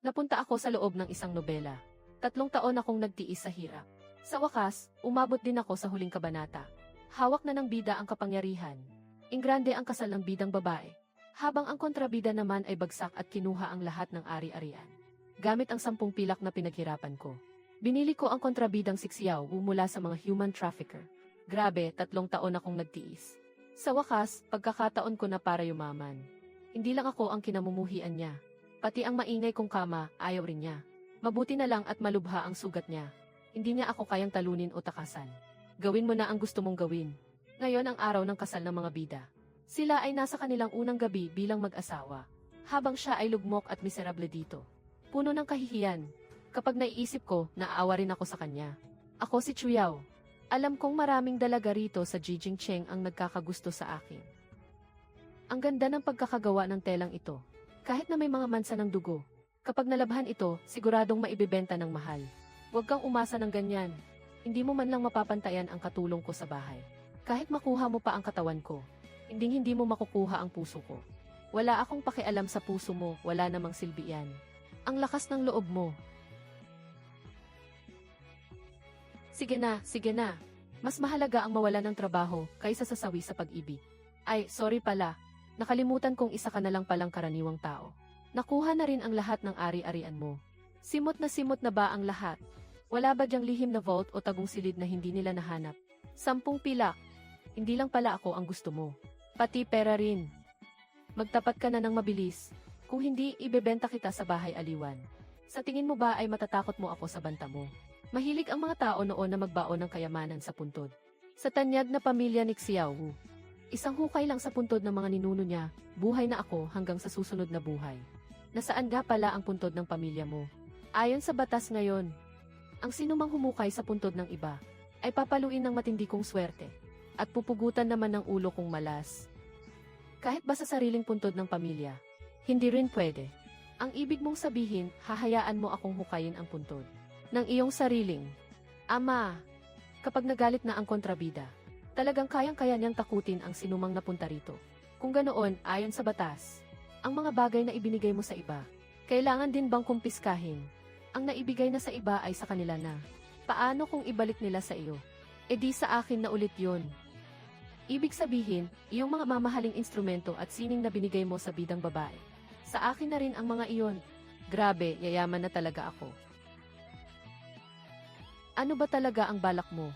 Napunta ako sa loob ng isang nobela. 3 taon akong nagtiis sa hirap. Sa wakas, umabot din ako sa huling kabanata. Hawak na ng bida ang kapangyarihan. Ingrande ang kasal ng bidang babae. Habang ang kontrabida naman ay bagsak at kinuha ang lahat ng ari-arian. Gamit ang 10 pilak na pinaghirapan ko. Binili ko ang kontrabidang siksiyaw mula sa mga human trafficker. Grabe, 3 taon akong nagtiis. Sa wakas, pagkakataon ko na para yumaman. Hindi lang ako ang kinamumuhian niya. Pati ang maingay kong kama, ayaw rin niya. Mabuti na lang at malubha ang sugat niya. Hindi niya ako kayang talunin o takasan. Gawin mo na ang gusto mong gawin. Ngayon ang araw ng kasal ng mga bida. Sila ay nasa kanilang unang gabi bilang mag-asawa. Habang siya ay lugmok at miserable dito. Puno ng kahihiyan. Kapag naiisip ko, naaawa rin ako sa kanya. Ako si Chuyao. Alam kong maraming dalaga rito sa Jijingcheng ang nagkakagusto sa akin. Ang ganda ng pagkakagawa ng telang ito. Kahit na may mga mansa ng dugo. Kapag nalabhan ito, siguradong maibibenta ng mahal. Huwag kang umasa ng ganyan. Hindi mo man lang mapapantayan ang katulong ko sa bahay. Kahit makuha mo pa ang katawan ko, hindi mo makukuha ang puso ko. Wala akong pakialam sa puso mo, wala namang silbi yan. Ang lakas ng loob mo. Sige na. Mas mahalaga ang mawala ng trabaho kaysa sasawi sa pag-ibig. Ay, sorry pala. Nakalimutan kong isa ka na lang palang karaniwang tao. Nakuha na rin ang lahat ng ari-arian mo. Simot na ba ang lahat? Wala ba diyang lihim na vault o tagong silid na hindi nila nahanap? 10 pilak. Hindi lang pala ako ang gusto mo. Pati pera rin. Magtapat ka na ng mabilis. Kung hindi, ibebenta kita sa bahay aliwan. Sa tingin mo ba ay matatakot mo ako sa banta mo? Mahilig ang mga tao noon na magbaon ng kayamanan sa puntod. Sa tanyag na pamilya ni Xiaowu. Isang hukay lang sa puntod ng mga ninuno niya, buhay na ako hanggang sa susunod na buhay. Nasaan nga pala ang puntod ng pamilya mo? Ayon sa batas ngayon, ang sinumang humukay sa puntod ng iba, ay papaluin ng matindi kong swerte, at pupugutan naman ng ulo kong malas. Kahit ba sa sariling puntod ng pamilya, hindi rin pwede. Ang ibig mong sabihin, hahayaan mo akong hukayin ang puntod ng iyong sariling ama. Kapag nagalit na ang kontrabida, talagang kayang-kaya niyang takutin ang sinumang napunta rito. Kung ganoon, ayon sa batas, ang mga bagay na ibinigay mo sa iba, kailangan din bang kumpiskahin? Ang naibigay na sa iba ay sa kanila na. Paano kung ibalik nila sa iyo? E di sa akin na ulit yun. Ibig sabihin, iyong mga mamahaling instrumento at sining na binigay mo sa bidang babae. Sa akin na rin ang mga iyon. Grabe, yayaman na talaga ako. Ano ba talaga ang balak mo?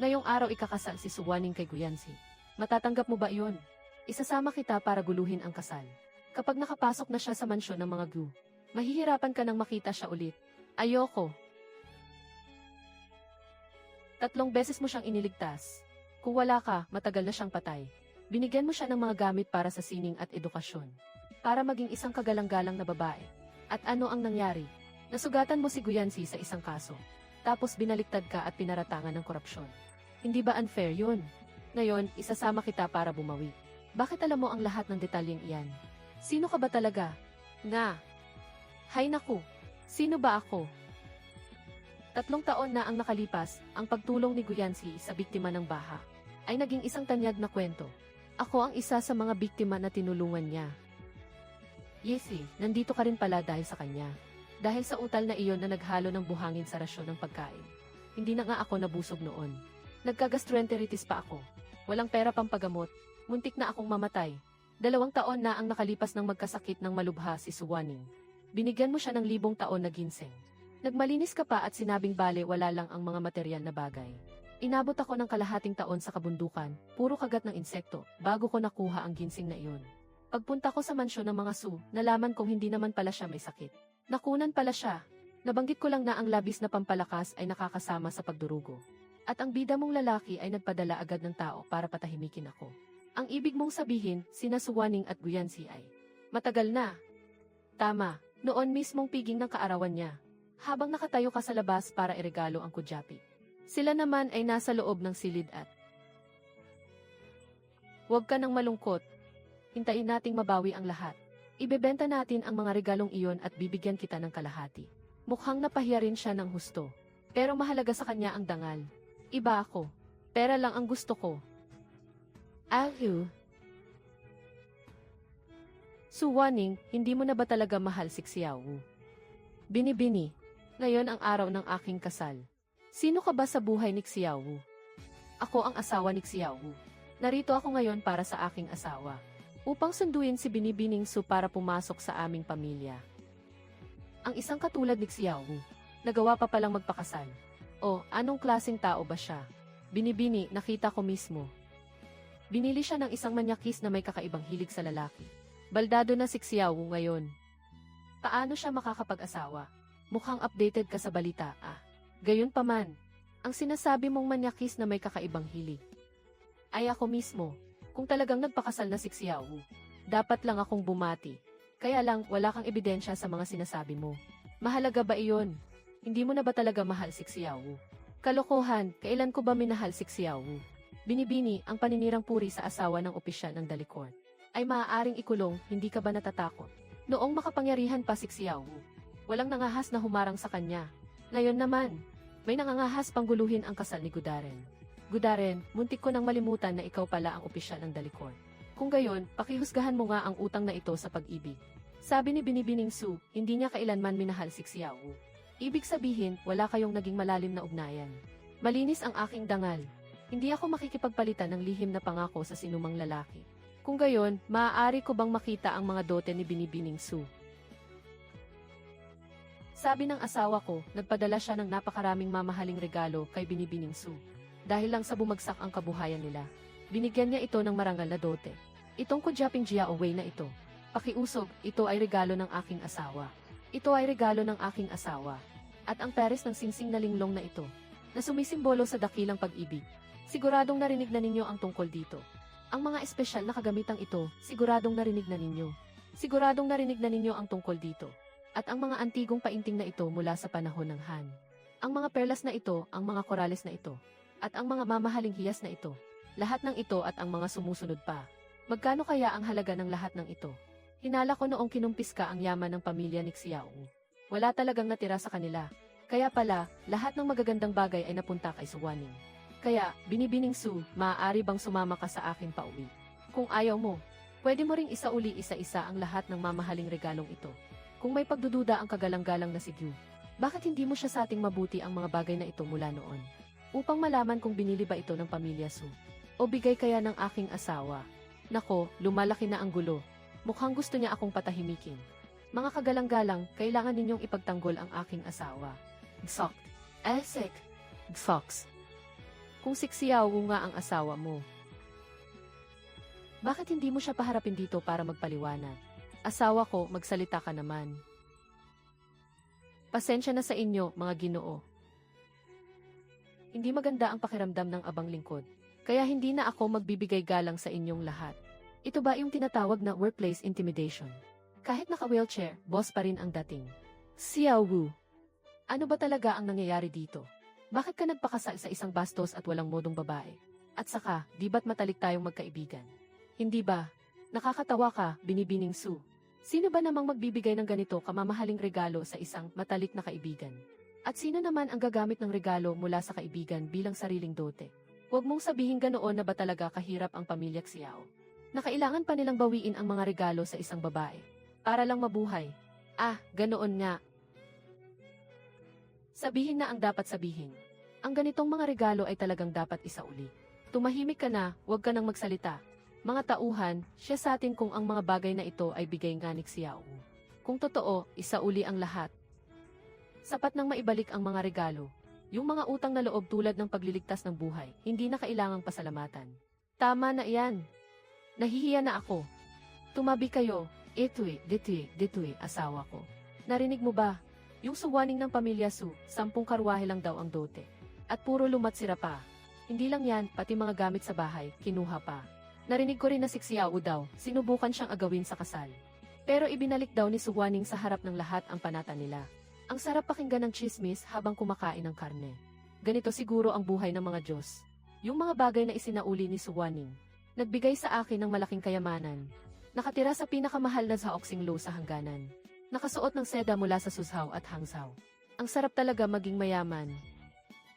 Ngayong araw ikakasal si Suwaning kay Guyansi. Matatanggap mo ba iyon? Isasama kita para guluhin ang kasal. Kapag nakapasok na siya sa mansyon ng mga Gu, mahihirapan ka nang makita siya ulit. Ayoko. 3 beses mo siyang iniligtas. Kung wala ka, matagal na siyang patay. Binigyan mo siya ng mga gamit para sa sining at edukasyon. Para maging isang kagalang-galang na babae. At ano ang nangyari? Nasugatan mo si Guyansi sa isang kaso. Tapos binaliktad ka at pinaratangan ng korupsyon. Hindi ba unfair yun? Ngayon, isasama kita para bumawi. Bakit alam mo ang lahat ng detalyeng iyan? Sino ka ba talaga? Nga. Hay naku. Sino ba ako? 3 taon na ang nakalipas, ang pagtulong ni Guyansi sa biktima ng baha ay naging isang tanyag na kwento. Ako ang isa sa mga biktima na tinulungan niya. Yesi, nandito ka rin pala dahil sa kanya. Dahil sa utal na iyon na naghalo ng buhangin sa rasyon ng pagkain. Hindi na nga ako nabusog noon. Nagka-gastroenteritis pa ako. Walang pera pang pagamot. Muntik na akong mamatay. 2 taon na ang nakalipas ng magkasakit ng malubha si Suwaning. Binigyan mo siya ng 1,000 taon na ginseng. Nagmalinis ka pa at sinabing bale wala lang ang mga material na bagay. Inabot ako ng kalahating taon sa kabundukan, puro kagat ng insekto, bago ko nakuha ang ginseng na iyon. Pagpunta ko sa mansyon ng mga Su, nalaman kong hindi naman pala siya may sakit. Nakunan pala siya. Nabanggit ko lang na ang labis na pampalakas ay nakakasama sa pagdurugo. At ang bida mong lalaki ay nagpadala agad ng tao para patahimikin ako. Ang ibig mong sabihin, sina Suwaning at Guyansi ay matagal na. Tama, noon mismong piging ng kaarawan niya. Habang nakatayo ka sa labas para iregalo ang kudyapi. Sila naman ay nasa loob ng silid at huwag ka nang malungkot. Hintayin nating mabawi ang lahat. Ibebenta natin ang mga regalong iyon at bibigyan kita ng kalahati. Mukhang napahiya rin siya ng husto. Pero mahalaga sa kanya ang dangal. Iba ako. Pera lang ang gusto ko. Ahu. Su Waning, hindi mo na ba talaga mahal si Xiaowu? Binibini, ngayon ang araw ng aking kasal. Sino ka ba sa buhay ni Xiaowu? Ako ang asawa ni Xiaowu. Narito ako ngayon para sa aking asawa. Upang sunduin si Binibining Su para pumasok sa aming pamilya. Ang isang katulad ni Xiaowu, nagawa pa palang magpakasal. O, anong klaseng tao ba siya? Binibini, nakita ko mismo. Binili siya ng isang manyakis na may kakaibang hilig sa lalaki. Baldado na si Xiaowu ngayon. Paano siya makakapag-asawa? Mukhang updated ka sa balita, ah. Gayunpaman, ang sinasabi mong manyakis na may kakaibang hilig. Ay ako mismo, kung talagang nagpakasal na si Xiaowu, dapat lang akong bumati. Kaya lang, wala kang ebidensya sa mga sinasabi mo. Mahalaga ba iyon? Hindi mo na ba talaga mahal si Xiaowu? Kalokohan, kailan ko ba minahal si Xiaowu? Binibini, ang paninirang puri sa asawa ng opisyal ng Dalikor ay maaaring ikulong, hindi ka ba natatakot? Noong makapangyarihan pa si Xiaowu, walang nangahas na humarang sa kanya. Ngayon naman, may nangangahas pangguluhin ang kasal ni Gudaren. Gudaren, muntik ko nang malimutan na ikaw pala ang opisyal ng Dalikor. Kung gayon, pakihusgahan mo nga ang utang na ito sa pag-ibig. Sabi ni Binibining Su, hindi niya kailanman minahal si Xiaowu. Ibig sabihin, wala kayong naging malalim na ugnayan. Malinis ang aking dangal. Hindi ako makikipagpalitan ng lihim na pangako sa sinumang lalaki. Kung gayon, maaari ko bang makita ang mga dote ni Binibining Su? Sabi ng asawa ko, nagpadala siya ng napakaraming mamahaling regalo kay Binibining Su. Dahil lang sa bumagsak ang kabuhayan nila. Binigyan niya ito ng marangal na dote. Itong Kujaping Jia Away na ito. Pakiusog, ito ay regalo ng aking asawa. Ito ay regalo ng aking asawa. At ang peres ng singsing na linglong na ito, na sumisimbolo sa dakilang pag-ibig. Siguradong narinig na ninyo ang tungkol dito. Ang mga espesyal na kagamitang ito, siguradong narinig na ninyo. Siguradong narinig na ninyo ang tungkol dito. At ang mga antigong painting na ito mula sa panahon ng Han. Ang mga perlas na ito, ang mga korales na ito, at ang mga mamahaling hiyas na ito. Lahat ng ito at ang mga sumusunod pa. Magkano kaya ang halaga ng lahat ng ito? Hinala ko noong kinumpis ka ang yaman ng pamilya ni Xiaowu. Wala talagang natira sa kanila. Kaya pala, lahat ng magagandang bagay ay napunta kay Su Waning. Kaya, Binibining Su, maaari bang sumama ka sa akin pauwi? Kung ayaw mo, pwede mo ring isauli isa-isa ang lahat ng mamahaling regalong ito. Kung may pagdududa ang kagalang-galang na si Gyu, bakit hindi mo siya sa ating mabuti ang mga bagay na ito mula noon? Upang malaman kung binili ba ito ng pamilya Su, o bigay kaya ng aking asawa. Nako, lumalaki na ang gulo. Mukhang gusto niya akong patahimikin. Mga kagalang-galang, kailangan ninyong ipagtanggol ang aking asawa. Gsok. Elsek. Gsoks. Kung si Xiaowu nga ang asawa mo, bakit hindi mo siya paharapin dito para magpaliwanag? Asawa ko, magsalita ka naman. Pasensya na sa inyo, mga Ginoo. Hindi maganda ang pakiramdam ng abang lingkod, kaya hindi na ako magbibigay galang sa inyong lahat. Ito ba yung tinatawag na workplace intimidation? Kahit naka-wheelchair, boss pa rin ang dating. Xiaowu, ano ba talaga ang nangyayari dito? Bakit ka nagpakasal sa isang bastos at walang modong babae? At saka, di ba't matalik tayong magkaibigan? Hindi ba? Nakakatawa ka, Binibining Su. Sino ba namang magbibigay ng ganito kamamahaling regalo sa isang matalik na kaibigan? At sino naman ang gagamit ng regalo mula sa kaibigan bilang sariling dote? Huwag mong sabihin ganoon na ba talaga kahirap ang pamilya Xiao? Na kailangan pa nilang bawiin ang mga regalo sa isang babae para lang mabuhay. Ah, ganoon nga. Sabihin na ang dapat sabihin. Ang ganitong mga regalo ay talagang dapat isauli. Tumahimik ka na, huwag ka nang magsalita. Mga tauhan, siya sa atin kung ang mga bagay na ito ay bigay nga ni Xiaowu. Kung totoo, isauli ang lahat. Sapat nang maibalik ang mga regalo. Yung mga utang na loob tulad ng pagliligtas ng buhay, hindi na kailangang pasalamatan. Tama na iyan. Nahihiya na ako. Tumabi kayo, dito'y, asawa ko. Narinig mo ba? Yung Su Waning ng pamilya Su, 10 karwahe lang daw ang dote. At puro lumatsira pa. Hindi lang yan, pati mga gamit sa bahay, kinuha pa. Narinig ko rin na si Xiaowu daw, sinubukan siyang agawin sa kasal. Pero ibinalik daw ni Su Waning sa harap ng lahat ang panata nila. Ang sarap pakinggan ng chismis habang kumakain ng karne. Ganito siguro ang buhay ng mga Diyos. Yung mga bagay na isinauli ni Su Waning, nagbigay sa akin ng malaking kayamanan. Nakatira sa pinakamahal na Zaoxing Lo sa hangganan. Nakasuot ng seda mula sa Suzhou at Hangzhou. Ang sarap talaga maging mayaman.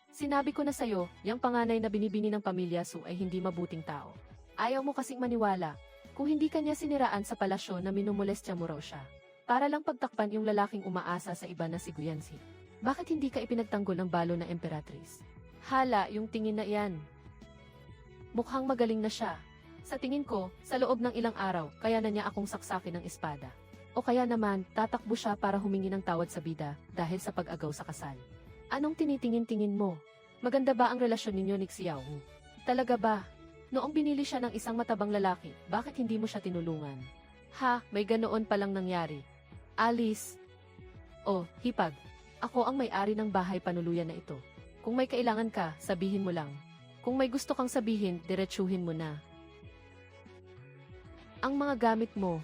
Sinabi ko na sa'yo, yung panganay na binibini ng pamilya Su ay hindi mabuting tao. Ayaw mo kasing maniwala. Kung hindi kanya siniraan sa palasyo na minumolestya mo raw siya. Para lang pagtakpan yung lalaking umaasa sa iba na si Guyancy. Bakit hindi ka ipinagtanggol ng balo na emperatriz? Hala, yung tingin na iyan. Mukhang magaling na siya. Sa tingin ko, sa loob ng ilang araw, kaya na niya akong saksakin ng espada. O kaya naman, tatakbo siya para humingi ng tawad sa bida dahil sa pag-agaw sa kasal. Anong tinitingin-tingin mo? Maganda ba ang relasyon ninyo ni Xiao? Talaga ba? Noong binili siya ng isang matabang lalaki, bakit hindi mo siya tinulungan? Ha, may ganoon palang nangyari. Alice. Oh, hipag. Ako ang may-ari ng bahay panuluyan na ito. Kung may kailangan ka, sabihin mo lang. Kung may gusto kang sabihin, diretsuhin mo na. Ang mga gamit mo,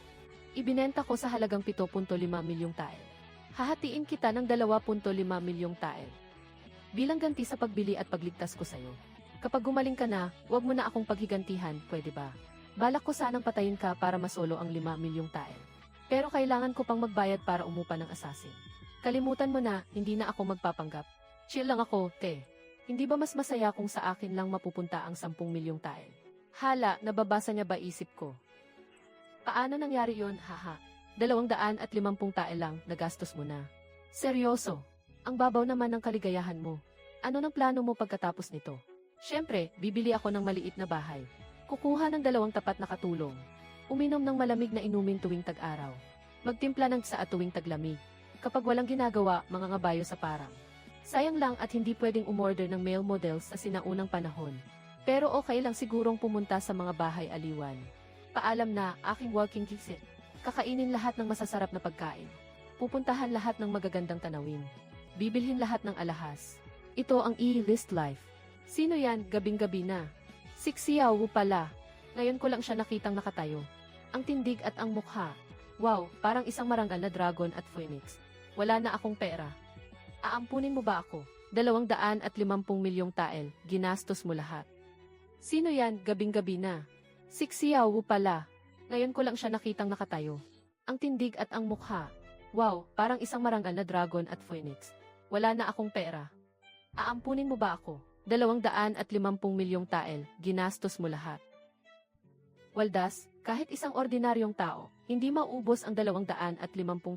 ibinenta ko sa halagang 7.5 milyong tael. Hahatiin kita ng 2.5 milyong tael. Bilang ganti sa pagbili at pagligtas ko sa'yo. Kapag gumaling ka na, huwag mo na akong paghigantihan, pwede ba? Balak ko sanang patayin ka para masolo ang 5 milyong tael. Pero kailangan ko pang magbayad para umupa ng assassin. Kalimutan mo na, hindi na ako magpapanggap. Chill lang ako, te. Hindi ba mas masaya kung sa akin lang mapupunta ang 10 milyong tael? Hala, nababasa niya ba isip ko? Paano nangyari yon, haha? 250 tael lang, nagastos mo na. Seryoso? Ang babaw naman ng kaligayahan mo. Ano ng plano mo pagkatapos nito? Siyempre, bibili ako ng maliit na bahay. Kukuha ng 2 tapat na katulong. Uminom ng malamig na inumin tuwing tag-araw. Magtimpla ng tsaa tuwing taglamig. Kapag walang ginagawa, mga ngabayo sa parang. Sayang lang at hindi pwedeng umorder ng male models sa sinaunang panahon. Pero okay lang sigurong pumunta sa mga bahay aliwan. Paalam na, aking walking kisit. Kakainin lahat ng masasarap na pagkain. Pupuntahan lahat ng magagandang tanawin. Bibilhin lahat ng alahas. Ito ang E-list life. Sino yan, gabing-gabi na? Si Xiao Wu pala. Ngayon ko lang siya nakitang nakatayo. Ang tindig at ang mukha. Wow, parang isang marangal na dragon at phoenix. Wala na akong pera. Aampunin mo ba ako? 250 milyong tael, ginastos mo lahat. Sino yan, gabing-gabi na? Si Xiao Wu pala. Ngayon ko lang siya nakitang nakatayo. Ang tindig at ang mukha. Wow, parang isang marangal na dragon at phoenix. Wala na akong pera. Aampunin mo ba ako? 250 milyong tael, ginastos mo lahat. Waldas, kahit isang ordinaryong tao, hindi maubos ang 250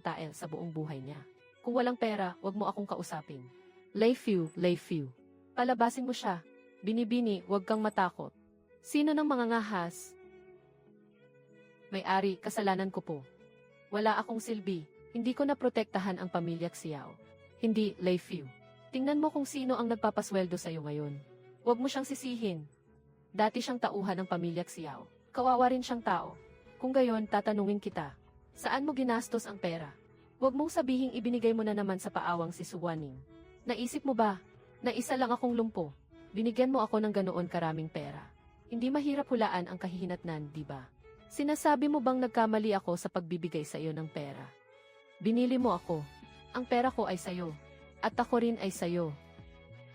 tael sa buong buhay niya. Kung walang pera, wag mo akong kausapin. Lei Fiu. Palabasin mo siya. Binibini, wag kang matakot. Sino ng mga ngahas? May-ari, kasalanan ko po. Wala akong silbi. Hindi ko naprotektahan ang pamilya Xiao. Hindi, Lei Fiu. Tingnan mo kung sino ang nagpapasweldo sa'yo ngayon. Huwag mo siyang sisihin. Dati siyang tauhan ng pamilya Xiao. Kawawa rin siyang tao. Kung gayon, tatanungin kita. Saan mo ginastos ang pera? Huwag mong sabihing ibinigay mo na naman sa paawang si Suwaning. Naisip mo ba? Na isa lang akong lumpo. Binigyan mo ako ng ganoon karaming pera. Hindi mahirap hulaan ang kahihinatnan, di ba? Sinasabi mo bang nagkamali ako sa pagbibigay sa iyo ng pera? Binili mo ako. Ang pera ko ay sayo. At ako rin ay sayo.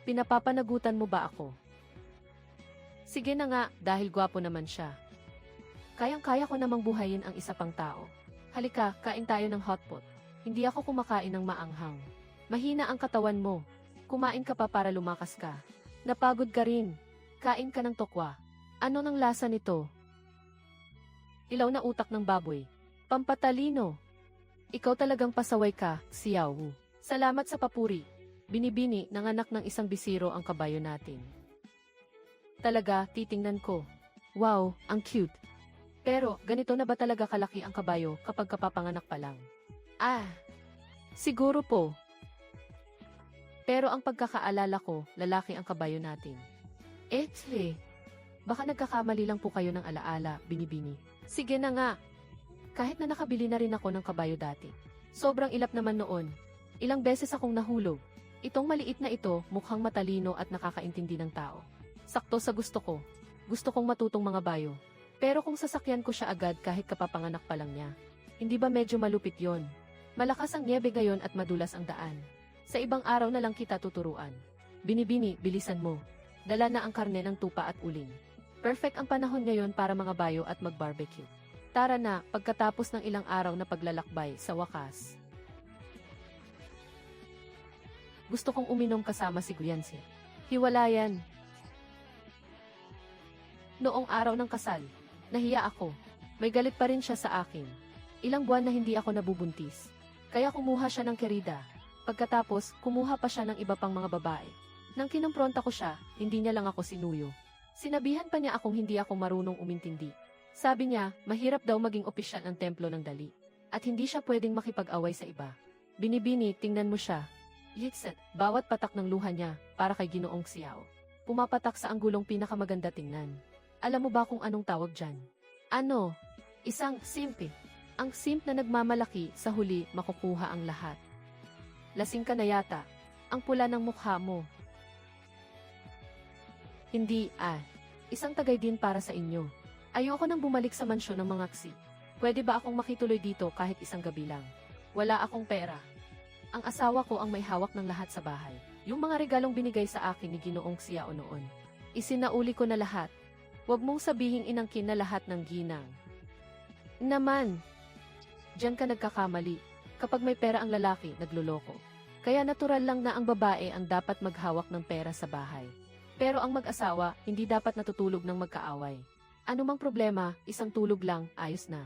Pinapapanagutan mo ba ako? Sige na nga, dahil gwapo naman siya. Kayang-kaya ko namang buhayin ang isa pang tao. Halika, kain tayo ng hotpot. Hindi ako kumakain ng maanghang. Mahina ang katawan mo. Kumain ka pa para lumakas ka. Napagod ka rin. Kain ka ng tokwa. Ano ng lasa nito? Ilaw na utak ng baboy. Pampatalino. Ikaw talagang pasaway ka, Xiao Wu. Salamat sa papuri. Binibini, nanganak ng isang bisiro ang kabayo natin. Talaga, titingnan ko. Wow, ang cute. Pero, ganito na ba talaga kalaki ang kabayo kapag kapapanganak pa lang? Ah, siguro po. Pero ang pagkakaalala ko, lalaki ang kabayo natin. Baka nagkakamali lang po kayo ng alaala, binibini. Sige na nga. Kahit na nakabili na rin ako ng kabayo dati. Sobrang ilap naman noon. Ilang beses akong nahulog. Itong maliit na ito, mukhang matalino at nakakaintindi ng tao. Sakto sa gusto ko. Gusto kong matutong mga bayo. Pero kung sasakyan ko siya agad kahit kapapanganak pa lang niya, hindi ba medyo malupit yon? Malakas ang niebe ngayon at madulas ang daan. Sa ibang araw na lang kita tuturuan. Binibini, bilisan mo. Dala na ang karne ng tupa at uling. Perfect ang panahon ngayon para mga bayo at mag-barbecue. Tara na, pagkatapos ng ilang araw na paglalakbay, sa wakas. Gusto kong uminom kasama si Guyancy. Hiwalayan. Noong araw ng kasal, nahiya ako. May galit pa rin siya sa akin. Ilang buwan na hindi ako nabubuntis. Kaya kumuha siya ng kerida. Pagkatapos, kumuha pa siya ng iba pang mga babae. Nang kinumpronta ko siya, hindi niya lang ako sinuyo. Sinabihan pa niya akong hindi ako marunong umintindi. Sabi niya, mahirap daw maging opisyal ng templo ng dali. At hindi siya pwedeng makipag-away sa iba. Binibini, tingnan mo siya. Yitset, bawat patak ng luha niya, para kay Ginoong Xiao. Pumapatak sa anggulong pinakamaganda tingnan. Alam mo ba kung anong tawag dyan? Ano? Isang simp. Ang simp na nagmamalaki, sa huli, makukuha ang lahat. Lasing ka na yata. Ang pula ng mukha mo. Hindi, isang tagay din para sa inyo. Ayoko nang bumalik sa mansyon ng mga ksi. Pwede ba akong makituloy dito kahit isang gabi lang? Wala akong pera. Ang asawa ko ang may hawak ng lahat sa bahay. Yung mga regalong binigay sa akin ni Ginoong Xiao noon. Isinauli ko na lahat. Huwag mong sabihing inangkin na lahat ng ginang. Naman. Diyan ka nagkakamali. Kapag may pera ang lalaki, nagluloko. Kaya natural lang na ang babae ang dapat maghawak ng pera sa bahay. Pero ang mag-asawa, hindi dapat natutulog ng magkaaway. Ano mang problema, isang tulog lang, ayos na.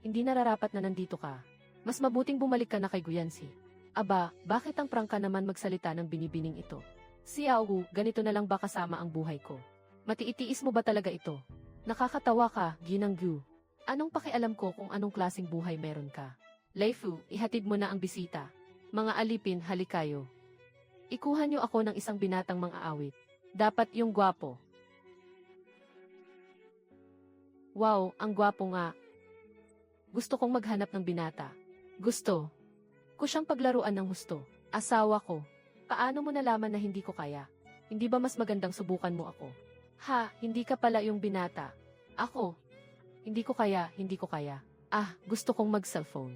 Hindi nararapat na nandito ka. Mas mabuting bumalik ka na kay Guyansi. Aba, bakit ang prangka naman magsalita ng binibining ito? Xiao Wu, ganito na lang ba kasama ang buhay ko? Matiitiis mo ba talaga ito? Nakakatawa ka, Ginang Gu. Anong pakialam ko kung anong klaseng buhay meron ka? Lei Fu, ihatid mo na ang bisita. Mga alipin, halikayo. Ikuha niyo ako ng isang binatang mang-aawit. Dapat yung gwapo. Wow, ang gwapo nga. Gusto kong maghanap ng binata. Gusto ko siyang paglaruan ng husto. Asawa ko. Paano mo nalaman na hindi ko kaya? Hindi ba mas magandang subukan mo ako? Ha, hindi ka pala yung binata. Ako. Hindi ko kaya, hindi ko kaya. Gusto kong mag-cellphone.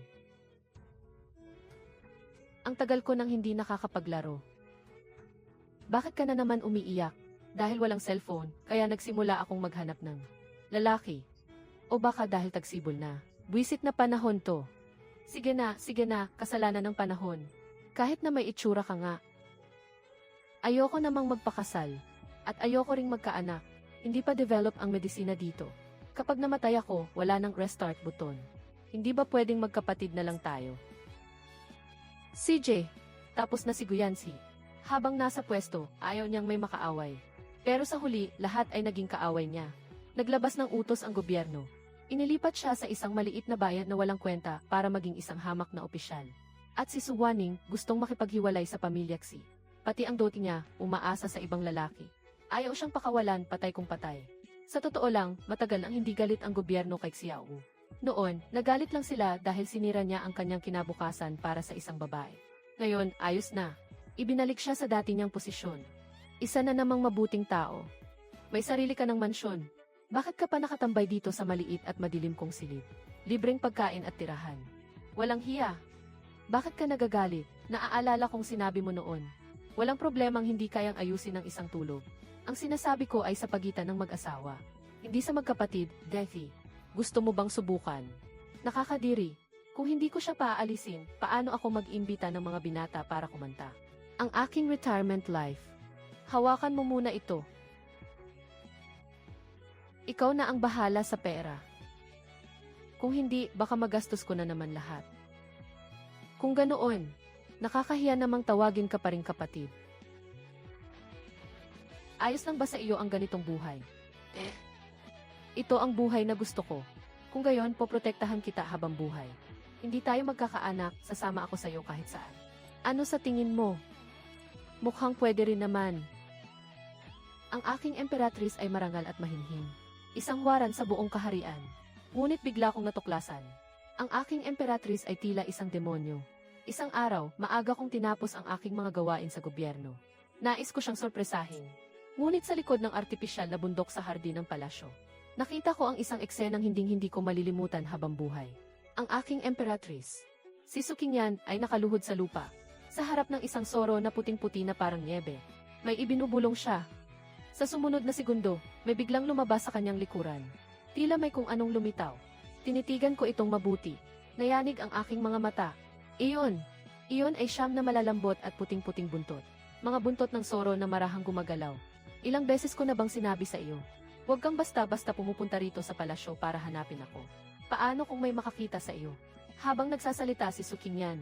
Ang tagal ko nang hindi nakakapaglaro. Bakit ka na naman umiiyak? Dahil walang cellphone, kaya nagsimula akong maghanap ng lalaki. O baka dahil tagsibol na. Buwisit na panahon to. Sige na, kasalanan ng panahon. Kahit na may itsura ka nga. Ayoko namang magpakasal. At ayoko ring magkaanak. Hindi pa develop ang medisina dito. Kapag namatay ako, wala nang restart button. Hindi ba pwedeng magkapatid na lang tayo? CJ, tapos na si Guyansi. Habang nasa pwesto, ayaw niyang may makaaway. Pero sa huli, lahat ay naging kaaway niya. Naglabas ng utos ang gobyerno. Inilipat siya sa isang maliit na bayan na walang kwenta para maging isang hamak na opisyal. At si Su Guaning gustong makipaghiwalay sa pamilya Xi. Pati ang doti niya, umaasa sa ibang lalaki. Ayaw siyang pakawalan, patay kung patay. Sa totoo lang, matagal nang hindi galit ang gobyerno kay Xiao Wu. Noon, nagalit lang sila dahil sinira niya ang kanyang kinabukasan para sa isang babae. Ngayon, ayos na. Ibinalik siya sa dati niyang posisyon. Isa na namang mabuting tao. May sarili ka ng mansyon. Bakit ka pa nakatambay dito sa maliit at madilim kong silid? Libreng pagkain at tirahan. Walang hiya. Bakit ka nagagalit? Naaalala kong sinabi mo noon. Walang problemang hindi kayang ayusin ng isang tulog. Ang sinasabi ko ay sa pagitan ng mag-asawa. Hindi sa magkapatid, Defi. Gusto mo bang subukan? Nakakadiri. Kung hindi ko siya paaalisin, paano ako mag-imbita ng mga binata para kumanta? Ang aking retirement life. Hawakan mo muna ito. Ikaw na ang bahala sa pera. Kung hindi, baka magastos ko na naman lahat. Kung ganoon, nakakahiya namang tawagin ka pa rin kapatid. Ayos lang ba sa iyo ang ganitong buhay? Ito ang buhay na gusto ko. Kung gayon, poprotektahan kita habang buhay. Hindi tayo magkakaanak, sasama ako sa iyo kahit saan. Ano sa tingin mo? Mukhang pwede rin naman. Ang aking emperatrice ay marangal at mahinhin. Isang waran sa buong kaharian. Ngunit bigla kong natuklasan. Ang aking emperatrice ay tila isang demonyo. Isang araw, maaga kong tinapos ang aking mga gawain sa gobyerno. Nais ko siyang sorpresahin. Ngunit sa likod ng artipisyal na bundok sa hardin ng palasyo, nakita ko ang isang eksenang hinding-hindi ko malilimutan habang buhay. Ang aking emperatrice. Si Suqingyan ay nakaluhod sa lupa. Sa harap ng isang soro na puting-puti na parang niebe. May ibinubulong siya. Sa sumunod na segundo, may biglang lumabas sa kanyang likuran. Tila may kung anong lumitaw. Tinitigan ko itong mabuti. Nayanig ang aking mga mata. Iyon ay siyam na malalambot at puting-puting buntot. Mga buntot ng soro na marahang gumagalaw. Ilang beses ko na bang sinabi sa iyo? Huwag kang basta-basta pumupunta rito sa palasyo para hanapin ako. Paano kung may makakita sa iyo? Habang nagsasalita si Sukingyan,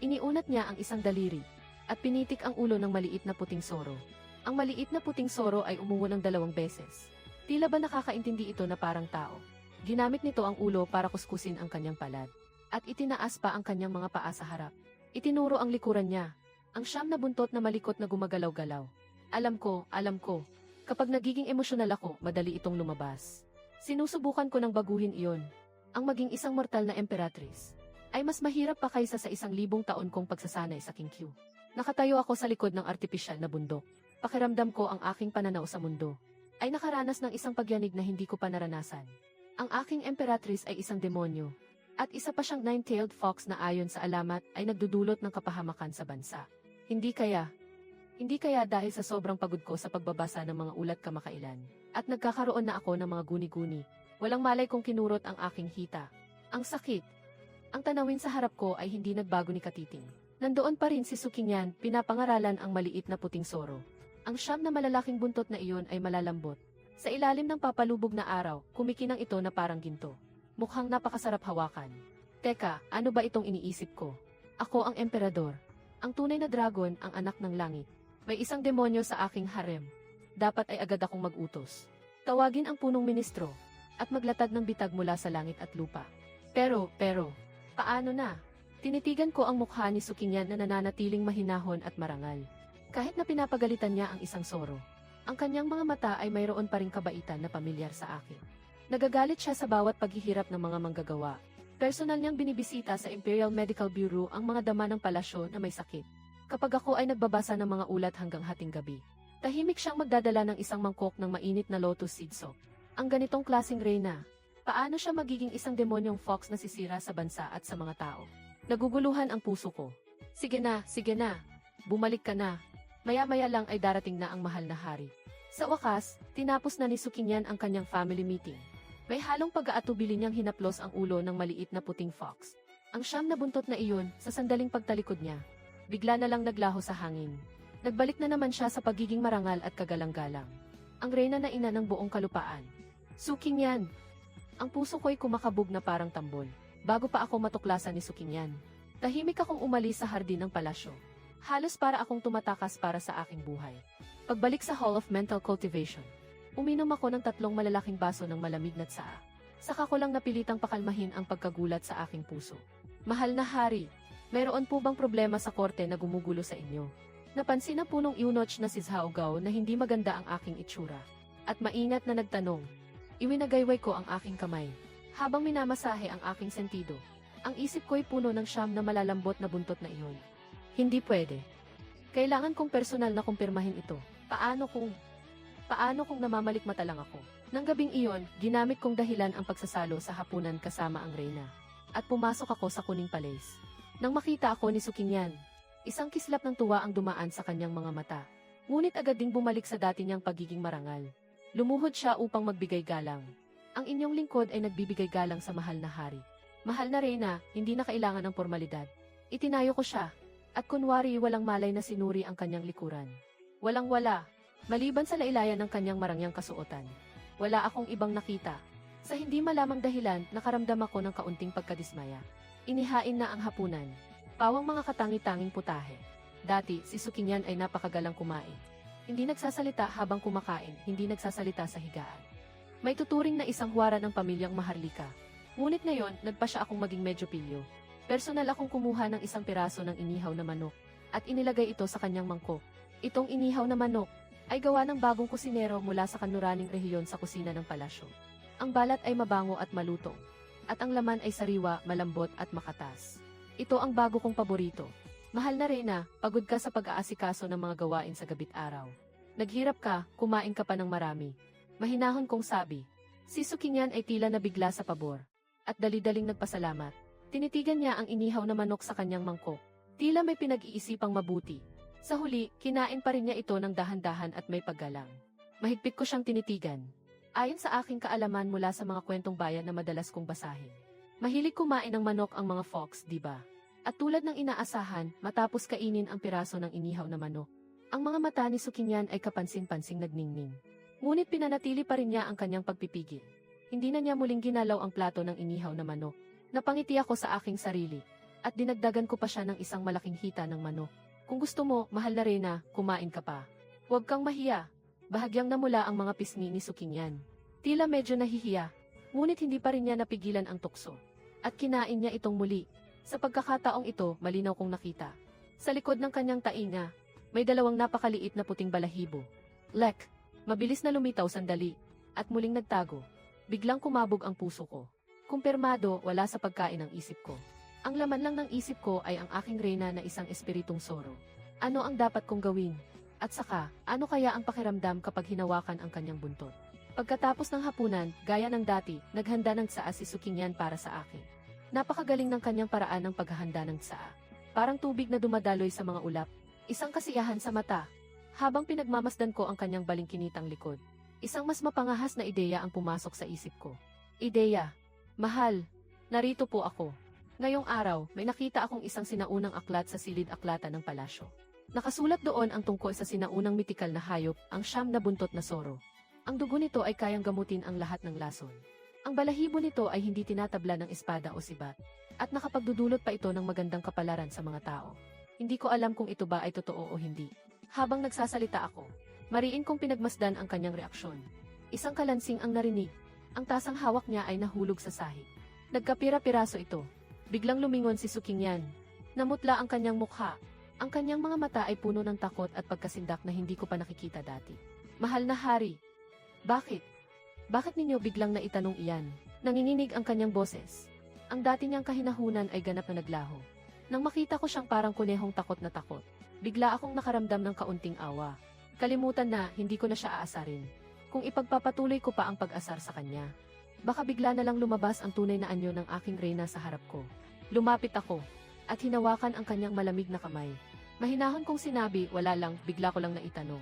iniunat niya ang isang daliri at pinitik ang ulo ng maliit na puting soro. Ang maliit na puting soro ay umungo ng 2 beses. Tila ba nakakaintindi ito na parang tao? Ginamit nito ang ulo para kuskusin ang kanyang palad. At itinaas pa ang kanyang mga paa sa harap. Itinuro ang likuran niya. Ang siyam na buntot na malikot na gumagalaw-galaw. Alam ko. Kapag nagiging emosyonal ako, madali itong lumabas. Sinusubukan ko ng baguhin iyon. Ang maging isang mortal na emperatris ay mas mahirap pa kaysa sa 1,000 taon kong pagsasanay sa King Q. Nakatayo ako sa likod ng artipisyal na bundok. Pakiramdam ko ang aking pananaw sa mundo ay nakaranas ng isang pagyanig na hindi ko pa naranasan. Ang aking emperatris ay isang demonyo. At isa pa siyang 9-tailed fox na ayon sa alamat ay nagdudulot ng kapahamakan sa bansa. Hindi kaya dahil sa sobrang pagod ko sa pagbabasa ng mga ulat kamakailan. At nagkakaroon na ako ng mga guni-guni. Walang malay kung kinurot ang aking hita. Ang sakit. Ang tanawin sa harap ko ay hindi nagbago ni Katiting. Nandoon pa rin si Sukingyan, pinapangaralan ang maliit na puting soro. Ang siyam na malalaking buntot na iyon ay malalambot. Sa ilalim ng papalubog na araw, kumikinang ito na parang ginto. Mukhang napakasarap hawakan. Teka, ano ba itong iniisip ko? Ako ang emperador. Ang tunay na dragon, ang anak ng langit. May isang demonyo sa aking harem. Dapat ay agad akong mag-utos. Tawagin ang punong ministro at maglatag ng bitag mula sa langit at lupa. Pero, paano na? Tinitigan ko ang mukha ni Sukingyan na nananatiling mahinahon at marangal. Kahit na pinapagalitan niya ang isang soro, ang kanyang mga mata ay mayroon pa ring kabaitan na pamilyar sa akin. Nagagalit siya sa bawat paghihirap ng mga manggagawa. Personal niyang binibisita sa Imperial Medical Bureau ang mga dama ng palasyo na may sakit. Kapag ako ay nagbabasa ng mga ulat hanggang hating gabi, tahimik siyang magdadala ng isang mangkok ng mainit na lotus seed soup. Ang ganitong klaseng reyna, paano siya magiging isang demonyong fox na sisira sa bansa at sa mga tao? Naguguluhan ang puso ko. Sige na, bumalik ka na. Maya-maya lang ay darating na ang mahal na hari. Sa wakas, tinapos na ni Sukingyan ang kanyang family meeting. May halong pag-aatubili niyang hinaplos ang ulo ng maliit na puting fox. Ang siyam na buntot na iyon, sa sandaling pagtalikod niya, bigla na lang naglaho sa hangin. Nagbalik na naman siya sa pagiging marangal at kagalang-galang. Ang reyna na ina ng buong kalupaan. Sukingyan! Ang puso ko'y kumakabog na parang tambol. Bago pa ako matuklasan ni Sukingyan, tahimik akong umalis sa hardin ng palasyo. Halos para akong tumatakas para sa aking buhay. Pagbalik sa Hall of Mental Cultivation, uminom ako ng 3 malalaking baso ng malamig na tsaa. Saka ko lang napilitang pakalmahin ang pagkagulat sa aking puso. Mahal na hari, mayroon po bang problema sa korte na gumugulo sa inyo? Napansin na punong eunuch na si Zhaogao na hindi maganda ang aking itsura. At maingat na nagtanong. Iwinagayway ko ang aking kamay. Habang minamasahe ang aking sentido, ang isip ko'y puno ng siyam na malalambot na buntot na iyon. Hindi pwede. Kailangan kong personal na kumpirmahin ito. Paano kung namamalikmata lang ako? Nang gabing iyon, ginamit kong dahilan ang pagsasalo sa hapunan kasama ang reyna. At pumasok ako sa Kuning Palace. Nang makita ako ni Sukingyan, isang kislap ng tuwa ang dumaan sa kanyang mga mata. Ngunit agad ding bumalik sa dati niyang pagiging marangal. Lumuhod siya upang magbigay galang. Ang inyong lingkod ay nagbibigay galang sa mahal na hari. Mahal na reyna, hindi na kailangan ng formalidad. Itinayo ko siya. At kunwari walang malay na sinuri ang kanyang likuran. Walang-wala, maliban sa lailayan ng kanyang marangyang kasuotan. Wala akong ibang nakita. Sa hindi malamang dahilan, nakaramdam ako ng kaunting pagkadismaya. Inihain na ang hapunan. Pawang mga katangi-tanging putahe. Dati, si Sukingyan ay napakagalang kumain. Hindi nagsasalita habang kumakain, hindi nagsasalita sa higaan. May tuturing na isang huwara ng pamilyang Maharlika. Ngunit ngayon, nagpa siya akong maging medyo pilyo. Personal akong kumuha ng isang piraso ng inihaw na manok at inilagay ito sa kanyang mangkok. Itong inihaw na manok ay gawa ng bagong kusinero mula sa kanluraning rehiyon sa kusina ng palasyo. Ang balat ay mabango at malutong, at ang laman ay sariwa, malambot at makatas. Ito ang bago kong paborito. Mahal na reyna, pagod ka sa pag-aasikaso ng mga gawain sa gabit araw. Naghirap ka, kumain ka pa ng marami. Mahinahon kong sabi. Si Sukingyan ay tila nabigla sa pabor, at dali-daling nagpasalamat. Tinitigan niya ang inihaw na manok sa kanyang mangkok. Tila may pinag-iisipang mabuti. Sa huli, kinain pa rin niya ito ng dahan-dahan at may paggalang. Mahigpit ko siyang tinitigan. Ayon sa aking kaalaman mula sa mga kwentong bayan na madalas kong basahin. Mahilig kumain ng manok ang mga fox, di ba? At tulad ng inaasahan, matapos kainin ang piraso ng inihaw na manok, ang mga mata ni Sukingyan ay kapansin-pansing nagningning. Ngunit pinanatili pa rin niya ang kanyang pagpipigil. Hindi na niya muling ginalaw ang plato ng inihaw na manok. Napangiti ako sa aking sarili. At dinagdagan ko pa siya ng isang malaking hita ng manok. Kung gusto mo, mahal na Reyna, kumain ka pa. Huwag kang mahiya. Bahagyang namula ang mga pisngi ni Sukingyan. Tila medyo nahihiya. Ngunit hindi pa rin niya napigilan ang tukso. At kinain niya itong muli. Sa pagkakataong ito, malinaw kong nakita. Sa likod ng kanyang tainga, may dalawang napakaliit na puting balahibo. Lek, mabilis na lumitaw sandali, at muling nagtago. Biglang kumabog ang puso ko. Kumpirmado, wala sa pagkain ang isip ko. Ang laman lang ng isip ko ay ang aking Reyna na isang espiritong soro. Ano ang dapat kong gawin? At saka, ano kaya ang pakiramdam kapag hinawakan ang kanyang buntot? Pagkatapos ng hapunan, gaya ng dati, naghanda ng tsaa si Sukingyan para sa akin. Napakagaling ng kanyang paraan ng paghahanda ng tsaa. Parang tubig na dumadaloy sa mga ulap. Isang kasiyahan sa mata. Habang pinagmamasdan ko ang kanyang balingkinitang likod, isang mas mapangahas na ideya ang pumasok sa isip ko. Ideya. Mahal. Narito po ako. Ngayong araw, may nakita akong isang sinaunang aklat sa silid-aklatan ng palasyo. Nakasulat doon ang tungkol sa sinaunang mitikal na hayop, ang siyam na buntot na soro. Ang dugo nito ay kayang gamutin ang lahat ng lason. Ang balahibo nito ay hindi tinatabla ng espada o sibat, at nakapagdudulot pa ito ng magandang kapalaran sa mga tao. Hindi ko alam kung ito ba ay totoo o hindi. Habang nagsasalita ako, mariin kong pinagmasdan ang kanyang reaksyon. Isang kalansing ang narinig. Ang tasang hawak niya ay nahulog sa sahig. Nagkapira-piraso ito. Biglang lumingon si Sukingyan. Namutla ang kanyang mukha. Ang kanyang mga mata ay puno ng takot at pagkasindak na hindi ko pa nakikita dati. Mahal na hari. Bakit? Bakit ninyo biglang naitanong iyan? Nanginginig ang kanyang boses. Ang dati niyang kahinahunan ay ganap na naglaho. Nang makita ko siyang parang kunehong takot na takot, bigla akong nakaramdam ng kaunting awa. Kalimutan na hindi ko na siya aasarin. Kung ipagpapatuloy ko pa ang pag-asar sa kanya, baka bigla na lang lumabas ang tunay na anyo ng aking Reyna sa harap ko. Lumapit ako, at hinawakan ang kanyang malamig na kamay. Mahinahon kong sinabi, wala lang, bigla ko lang naitanong.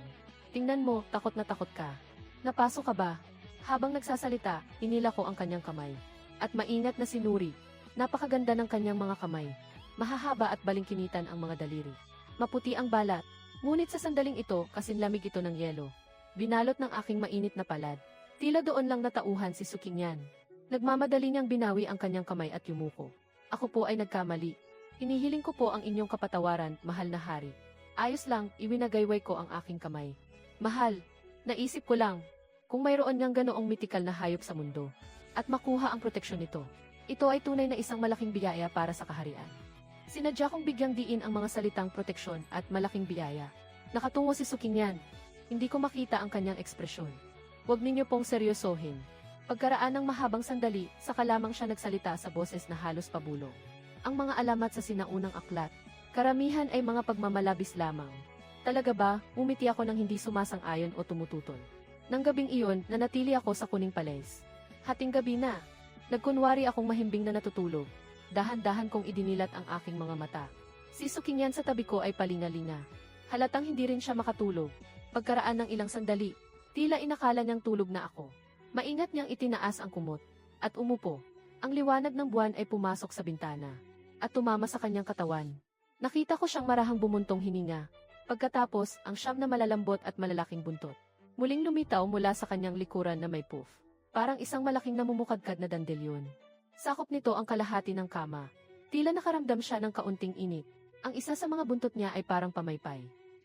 Tingnan mo, takot na takot ka. Napasok ka ba? Habang nagsasalita, hinila ko ang kanyang kamay. At maingat na sinuri. Napakaganda ng kanyang mga kamay. Mahahaba at balingkinitan ang mga daliri. Maputi ang balat. Ngunit sa sandaling ito, kasinlamig ito ng yelo. Binalot ng aking mainit na palad. Tila doon lang natauhan si Sukingyan. Nagmamadali niyang binawi ang kanyang kamay at yumuko. Ako po ay nagkamali. Hinihiling ko po ang inyong kapatawaran, mahal na hari. Ayos lang, iwinagayway ko ang aking kamay. Mahal, naisip ko lang, kung mayroon niyang ganoong mitikal na hayop sa mundo, at makuha ang proteksyon nito, ito ay tunay na isang malaking biyaya para sa kaharian. Sinadya kong bigyang diin ang mga salitang proteksyon at malaking biyaya. Nakatungo si Sukingyan. Hindi ko makita ang kanyang ekspresyon. Huwag ninyo pong seryosohin. Pagkaraan ng mahabang sandali, saka lamang siya nagsalita sa boses na halos pabulong. Ang mga alamat sa sinaunang aklat, karamihan ay mga pagmamalabis lamang. Talaga ba, umiti ako nang hindi sumasang-ayon o tumututol. Nang gabing iyon, nanatili ako sa kuning palace. Hating gabi na. Nagkunwari akong mahimbing na natutulog. Dahan-dahan kong idinilat ang aking mga mata. Si Sukingyan sa tabi ko ay palingalinga. Halatang hindi rin siya makatulog. Pagkaraan ng ilang sandali, tila inakala niyang tulog na ako. Maingat niyang itinaas ang kumot. At umupo. Ang liwanag ng buwan ay pumasok sa bintana. At tumama sa kanyang katawan. Nakita ko siyang marahang bumuntong hininga. Pagkatapos, ang siyam na malalambot at malalaking buntot. Muling lumitaw mula sa kanyang likuran na may puff. Parang isang malaking namumukadkad na dandelyon. Sakop nito ang kalahati ng kama. Tila nakaramdam siya ng kaunting init. Ang isa sa mga buntot niya ay parang pamaypay.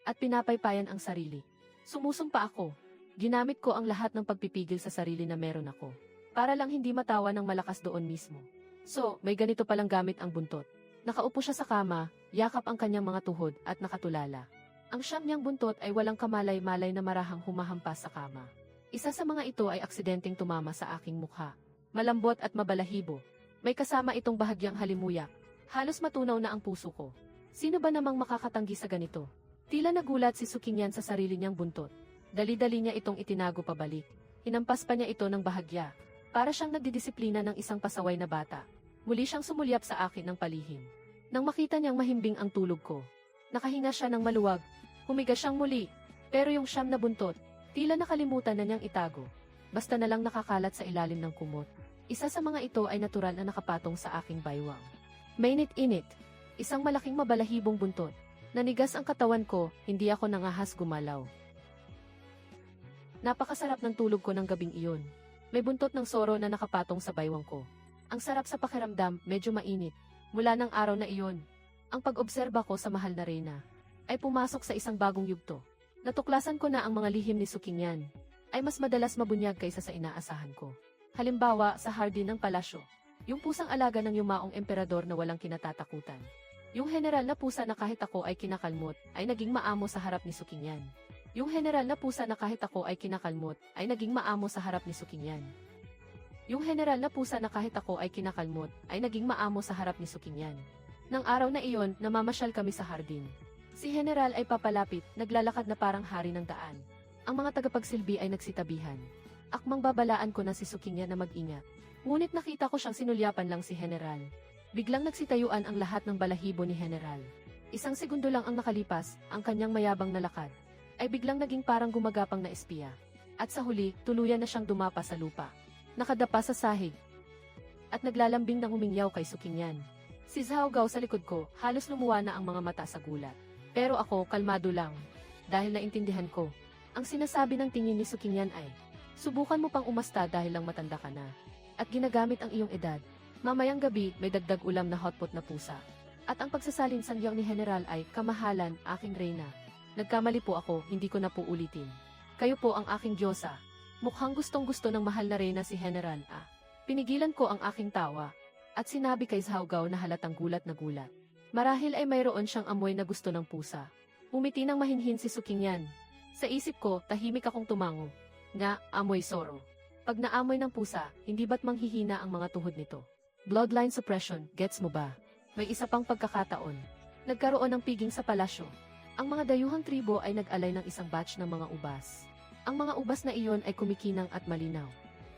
At pinapaypayan ang sarili. Sumusumpa ako. Ginamit ko ang lahat ng pagpipigil sa sarili na meron ako. Para lang hindi matawa ng malakas doon mismo. So, may ganito palang gamit ang buntot. Nakaupo siya sa kama, yakap ang kanyang mga tuhod at nakatulala. Ang siyam niyang buntot ay walang kamalay-malay na marahang humahampas sa kama. Isa sa mga ito ay aksidenteng tumama sa aking mukha. Malambot at mabalahibo. May kasama itong bahagyang halimuyak. Halos matunaw na ang puso ko. Sino ba namang makakatanggi sa ganito? Tila nagulat si Sukingyan sa sarili niyang buntot. Dali-dali niya itong itinago pabalik. Hinampas pa niya ito ng bahagya. Para siyang nagdidisiplina ng isang pasaway na bata. Muli siyang sumulyap sa akin ng palihim. Nang makita niyang mahimbing ang tulog ko, nakahinga siya ng maluwag. Humiga siyang muli, pero yung siyam na buntot, tila nakalimutan na niyang itago. Basta na lang nakakalat sa ilalim ng kumot. Isa sa mga ito ay natural na nakapatong sa aking baywang. Mainit-init, isang malaking mabalahibong buntot. Nanigas ang katawan ko, hindi ako nangahas gumalaw. Napakasarap ng tulog ko ng gabing iyon. May buntot ng soro na nakapatong sa baywang ko. Ang sarap sa pakiramdam, medyo mainit. Mula ng araw na iyon, ang pag-obserba ko sa mahal na Reyna ay pumasok sa isang bagong yugto. Natuklasan ko na ang mga lihim ni Sukinyan ay mas madalas mabunyag kaysa sa inaasahan ko. Halimbawa, sa hardin ng palasyo, yung pusang alaga ng yumaong emperador na walang kinatatakutan. Yung general na pusa na kahit ako ay kinakalmot, ay naging maamo sa harap ni Sukinyan. Yung general na pusa na kahit ako ay kinakalmot, ay naging maamo sa harap ni Sukinyan. Yung general na pusa na kahit ako ay kinakalmot, ay naging maamo sa harap ni Sukinyan. Nang araw na iyon, namamasyal kami sa hardin. Si general ay papalapit, naglalakad na parang hari ng daan. Ang mga tagapagsilbi ay nagsitabihan. Akmang babalaan ko na si Sukinyan na mag-ingat. Ngunit nakita ko siyang sinulyapan lang si general. Biglang nagsitayuan ang lahat ng balahibo ni general. Isang segundo lang ang nakalipas, ang kanyang mayabang na lakad ay biglang naging parang gumagapang na espiya. At sa huli, tuluyan na siyang dumapa sa lupa. Nakadapa sa sahig at naglalambing ng humingyaw kay Sukinyan. Si Zhao Gao sa likod ko, halos lumuwa na ang mga mata sa gulat. Pero ako, kalmado lang. Dahil naintindihan ko, ang sinasabi ng tingin ni Sukinyan ay, subukan mo pang umasta dahil lang matanda ka na. At ginagamit ang iyong edad. Mamayang gabi, may dagdag ulam na hotpot na pusa. At ang pagsasalin sangyang ni General ay, kamahalan, aking Reyna. Nagkamali po ako, hindi ko na po ulitin. Kayo po ang aking Diyosa. Mukhang gustong-gusto ng mahal na Reyna si General A. Pinigilan ko ang aking tawa. At sinabi kay Zhao Gao na halatang gulat na gulat. Marahil ay mayroon siyang amoy na gusto ng pusa. Umiti ng mahinhin si Sukinyan. Sa isip ko, tahimik akong tumango. Nga, amoy soro. Pag naamoy ng pusa, hindi ba't manghihina ang mga tuhod nito? Bloodline suppression, gets mo ba? May isa pang pagkakataon. Nagkaroon ng piging sa palasyo. Ang mga dayuhang tribo ay nag-alay ng isang batch ng mga ubas. Ang mga ubas na iyon ay kumikinang at malinaw.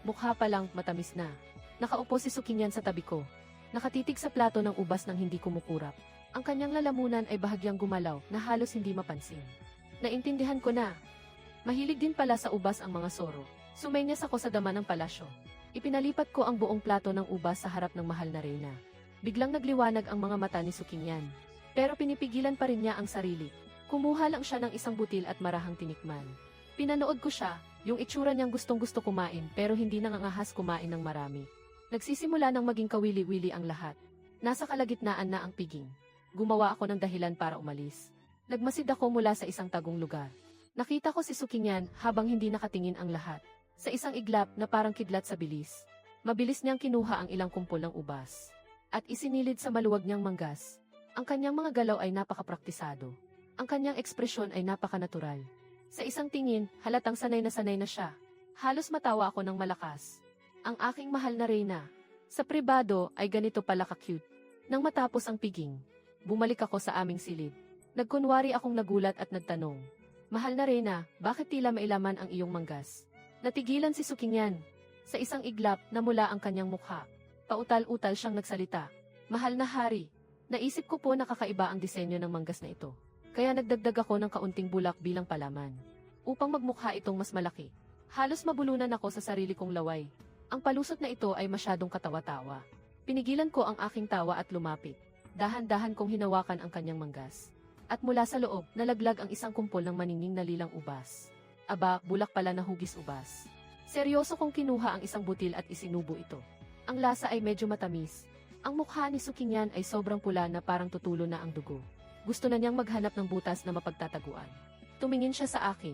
Mukha pa lang, matamis na. Nakaupo si Sukinyan sa tabi ko. Nakatitig sa plato ng ubas nang hindi kumukurap. Ang kanyang lalamunan ay bahagyang gumalaw na halos hindi mapansin. Naintindihan ko na. Mahilig din pala sa ubas ang mga soro. Sumenyas ako sa dama ng palasyo. Ipinalipat ko ang buong plato ng ubas sa harap ng mahal na Reyna. Biglang nagliwanag ang mga mata ni Sukinyan. Pero pinipigilan pa rin niya ang sarili. Kumuha lang siya ng isang butil at marahang tinikman. Pinanood ko siya, yung itsura niyang gustong-gusto kumain pero hindi nangangahas kumain ng marami. Nagsisimula ng maging kawili-wili ang lahat. Nasa kalagitnaan na ang piging. Gumawa ako ng dahilan para umalis. Nagmasid ako mula sa isang tagong lugar. Nakita ko si Sukinyan habang hindi nakatingin ang lahat. Sa isang iglap na parang kidlat sa bilis. Mabilis niyang kinuha ang ilang kumpol ng ubas. At isinilid sa maluwag niyang manggas. Ang kanyang mga galaw ay napakapraktisado. Ang kanyang ekspresyon ay napakanatural. Sa isang tingin, halatang sanay na siya. Halos matawa ako ng malakas. Ang aking mahal na Reyna. Sa pribado ay ganito pala ka-cute. Nang matapos ang piging, bumalik ako sa aming silid. Nagkunwari akong nagulat at nagtanong. Mahal na Reyna, bakit tila mailaman ang iyong manggas? Natigilan si Sukinyan. Sa isang iglap, namula ang kanyang mukha. Pautal-utal siyang nagsalita. Mahal na hari, naisip ko po nakakaiba ang disenyo ng manggas na ito. Kaya nagdagdag ako ng kaunting bulak bilang palaman. Upang magmukha itong mas malaki. Halos mabulunan ako sa sarili kong laway. Ang palusot na ito ay masyadong katawa-tawa. Pinigilan ko ang aking tawa at lumapit. Dahan-dahan kong hinawakan ang kanyang manggas. At mula sa loob, nalaglag ang isang kumpol ng maningning na lilang ubas. Aba, bulak pala na hugis ubas. Seryoso kong kinuha ang isang butil at isinubo ito. Ang lasa ay medyo matamis. Ang mukha ni Sukinyan ay sobrang pula na parang tutulo na ang dugo. Gusto na niyang maghanap ng butas na mapagtataguan. Tumingin siya sa akin.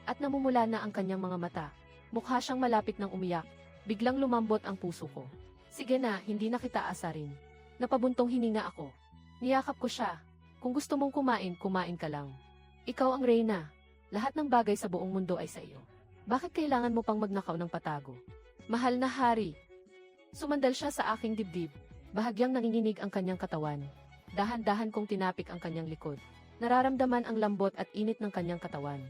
At namumula na ang kanyang mga mata. Mukha siyang malapit ng umiyak. Biglang lumambot ang puso ko. Sige na, hindi na kita asarin. Napabuntong hininga ako. Niyakap ko siya. Kung gusto mong kumain, kumain ka lang. Ikaw ang Reyna. Lahat ng bagay sa buong mundo ay sa iyo. Bakit kailangan mo pang magnakaw ng patago? Mahal na hari. Sumandal siya sa aking dibdib. Bahagyang nanginginig ang kanyang katawan. Dahan-dahan kong tinapik ang kanyang likod. Nararamdaman ang lambot at init ng kanyang katawan.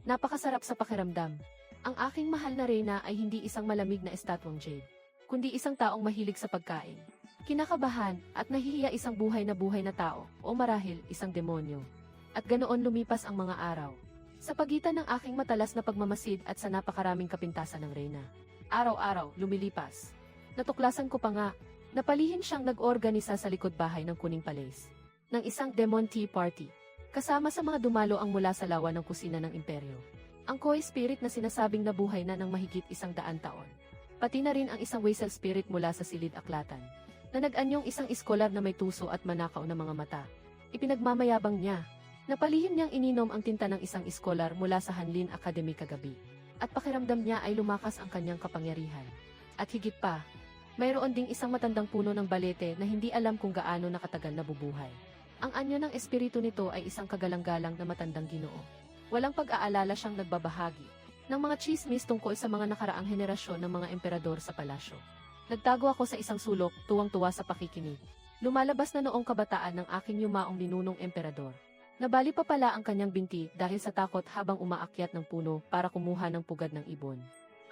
Napakasarap sa pakiramdam. Ang aking mahal na Reyna ay hindi isang malamig na estatwang jade, kundi isang taong mahilig sa pagkain. Kinakabahan at nahihiya isang buhay na tao o marahil isang demonyo. At ganoon lumipas ang mga araw. Sa pagitan ng aking matalas na pagmamasid at sa napakaraming kapintasan ng Reyna. Araw-araw, lumilipas. Natuklasan ko pa nga, napalihim siyang nag-organisa sa likod bahay ng Kuning Palace ng isang Demon Tea Party. Kasama sa mga dumalo ang mula sa lawa ng kusina ng imperyo. Ang Koi Spirit na sinasabing nabuhay na ng mahigit 100 taon. pati na rin ang isang Weasel spirit mula sa silid aklatan. Na nag-anyong isang iskolar na may tuso at manakaw na mga mata. Ipinagmamayabang niya. Napalihim niyang ininom ang tinta ng isang iskolar mula sa Hanlin Academy kagabi. At pakiramdam niya ay lumakas ang kanyang kapangyarihan. At higit pa, mayroon ding isang matandang puno ng balete na hindi alam kung gaano nakatagal na bubuhay. Ang anyo ng espiritu nito ay isang kagalang-galang na matandang Ginoo. Walang pag-aalala siyang nagbabahagi ng mga chismis tungkol sa mga nakaraang henerasyon ng mga emperador sa palasyo. Nagtago ako sa isang sulok, tuwang-tuwa sa pakikinig. Lumalabas na noong kabataan ng aking yumaong ninunong emperador. Nabali pa pala ang kanyang binti dahil sa takot habang umaakyat ng puno para kumuha ng pugad ng ibon.